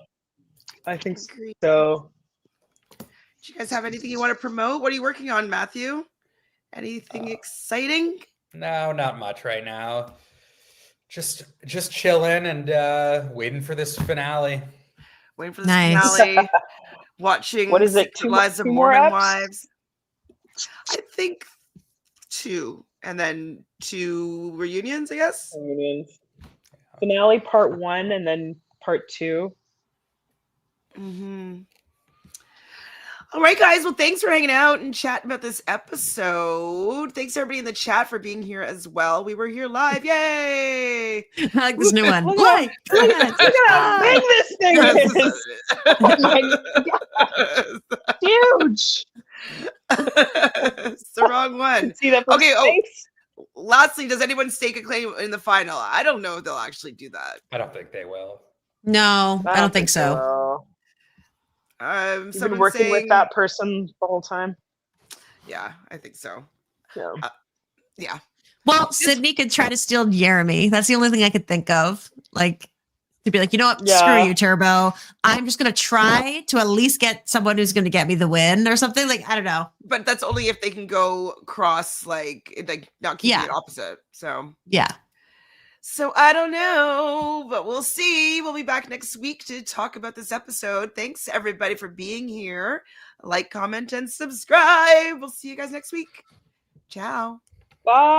Speaker 4: I think so.
Speaker 1: Do you guys have anything you want to promote? What are you working on, Matthew? Anything exciting?
Speaker 3: No, not much right now. Just chilling and waiting for this finale.
Speaker 1: Waiting for this finale. Watching
Speaker 4: what is it?
Speaker 1: Two Lives of Mormon Wives. I think 2, and then 2 reunions, I guess.
Speaker 4: Reunions. Finale part 1, and then part 2.
Speaker 1: All right, guys. Well, thanks for hanging out and chatting about this episode. Thanks everybody in the chat for being here as well. We were here live. Yay!
Speaker 2: I like this new one.
Speaker 4: Look at how big this thing is. Oh my God. Huge.
Speaker 1: It's the wrong one.
Speaker 4: See that? Okay.
Speaker 1: Lastly, does anyone stake a claim in the final? I don't know if they'll actually do that.
Speaker 3: I don't think they will.
Speaker 2: No, I don't think so.
Speaker 4: You've been working with that person the whole time.
Speaker 1: Yeah, I think so.
Speaker 4: Yeah.
Speaker 2: Well, Sydney could try to steal Yeremi. That's the only thing I could think of. Like, to be like, you know what? Screw you, Turbo. I'm just going to try to at least get someone who's going to get me the win or something. Like, I don't know.
Speaker 1: But that's only if they can go cross, like not keep it opposite. So,
Speaker 2: yeah.
Speaker 1: So I don't know, but we'll see. We'll be back next week to talk about this episode. Thanks everybody for being here. Like, comment, and subscribe. We'll see you guys next week. Ciao.
Speaker 4: Bye.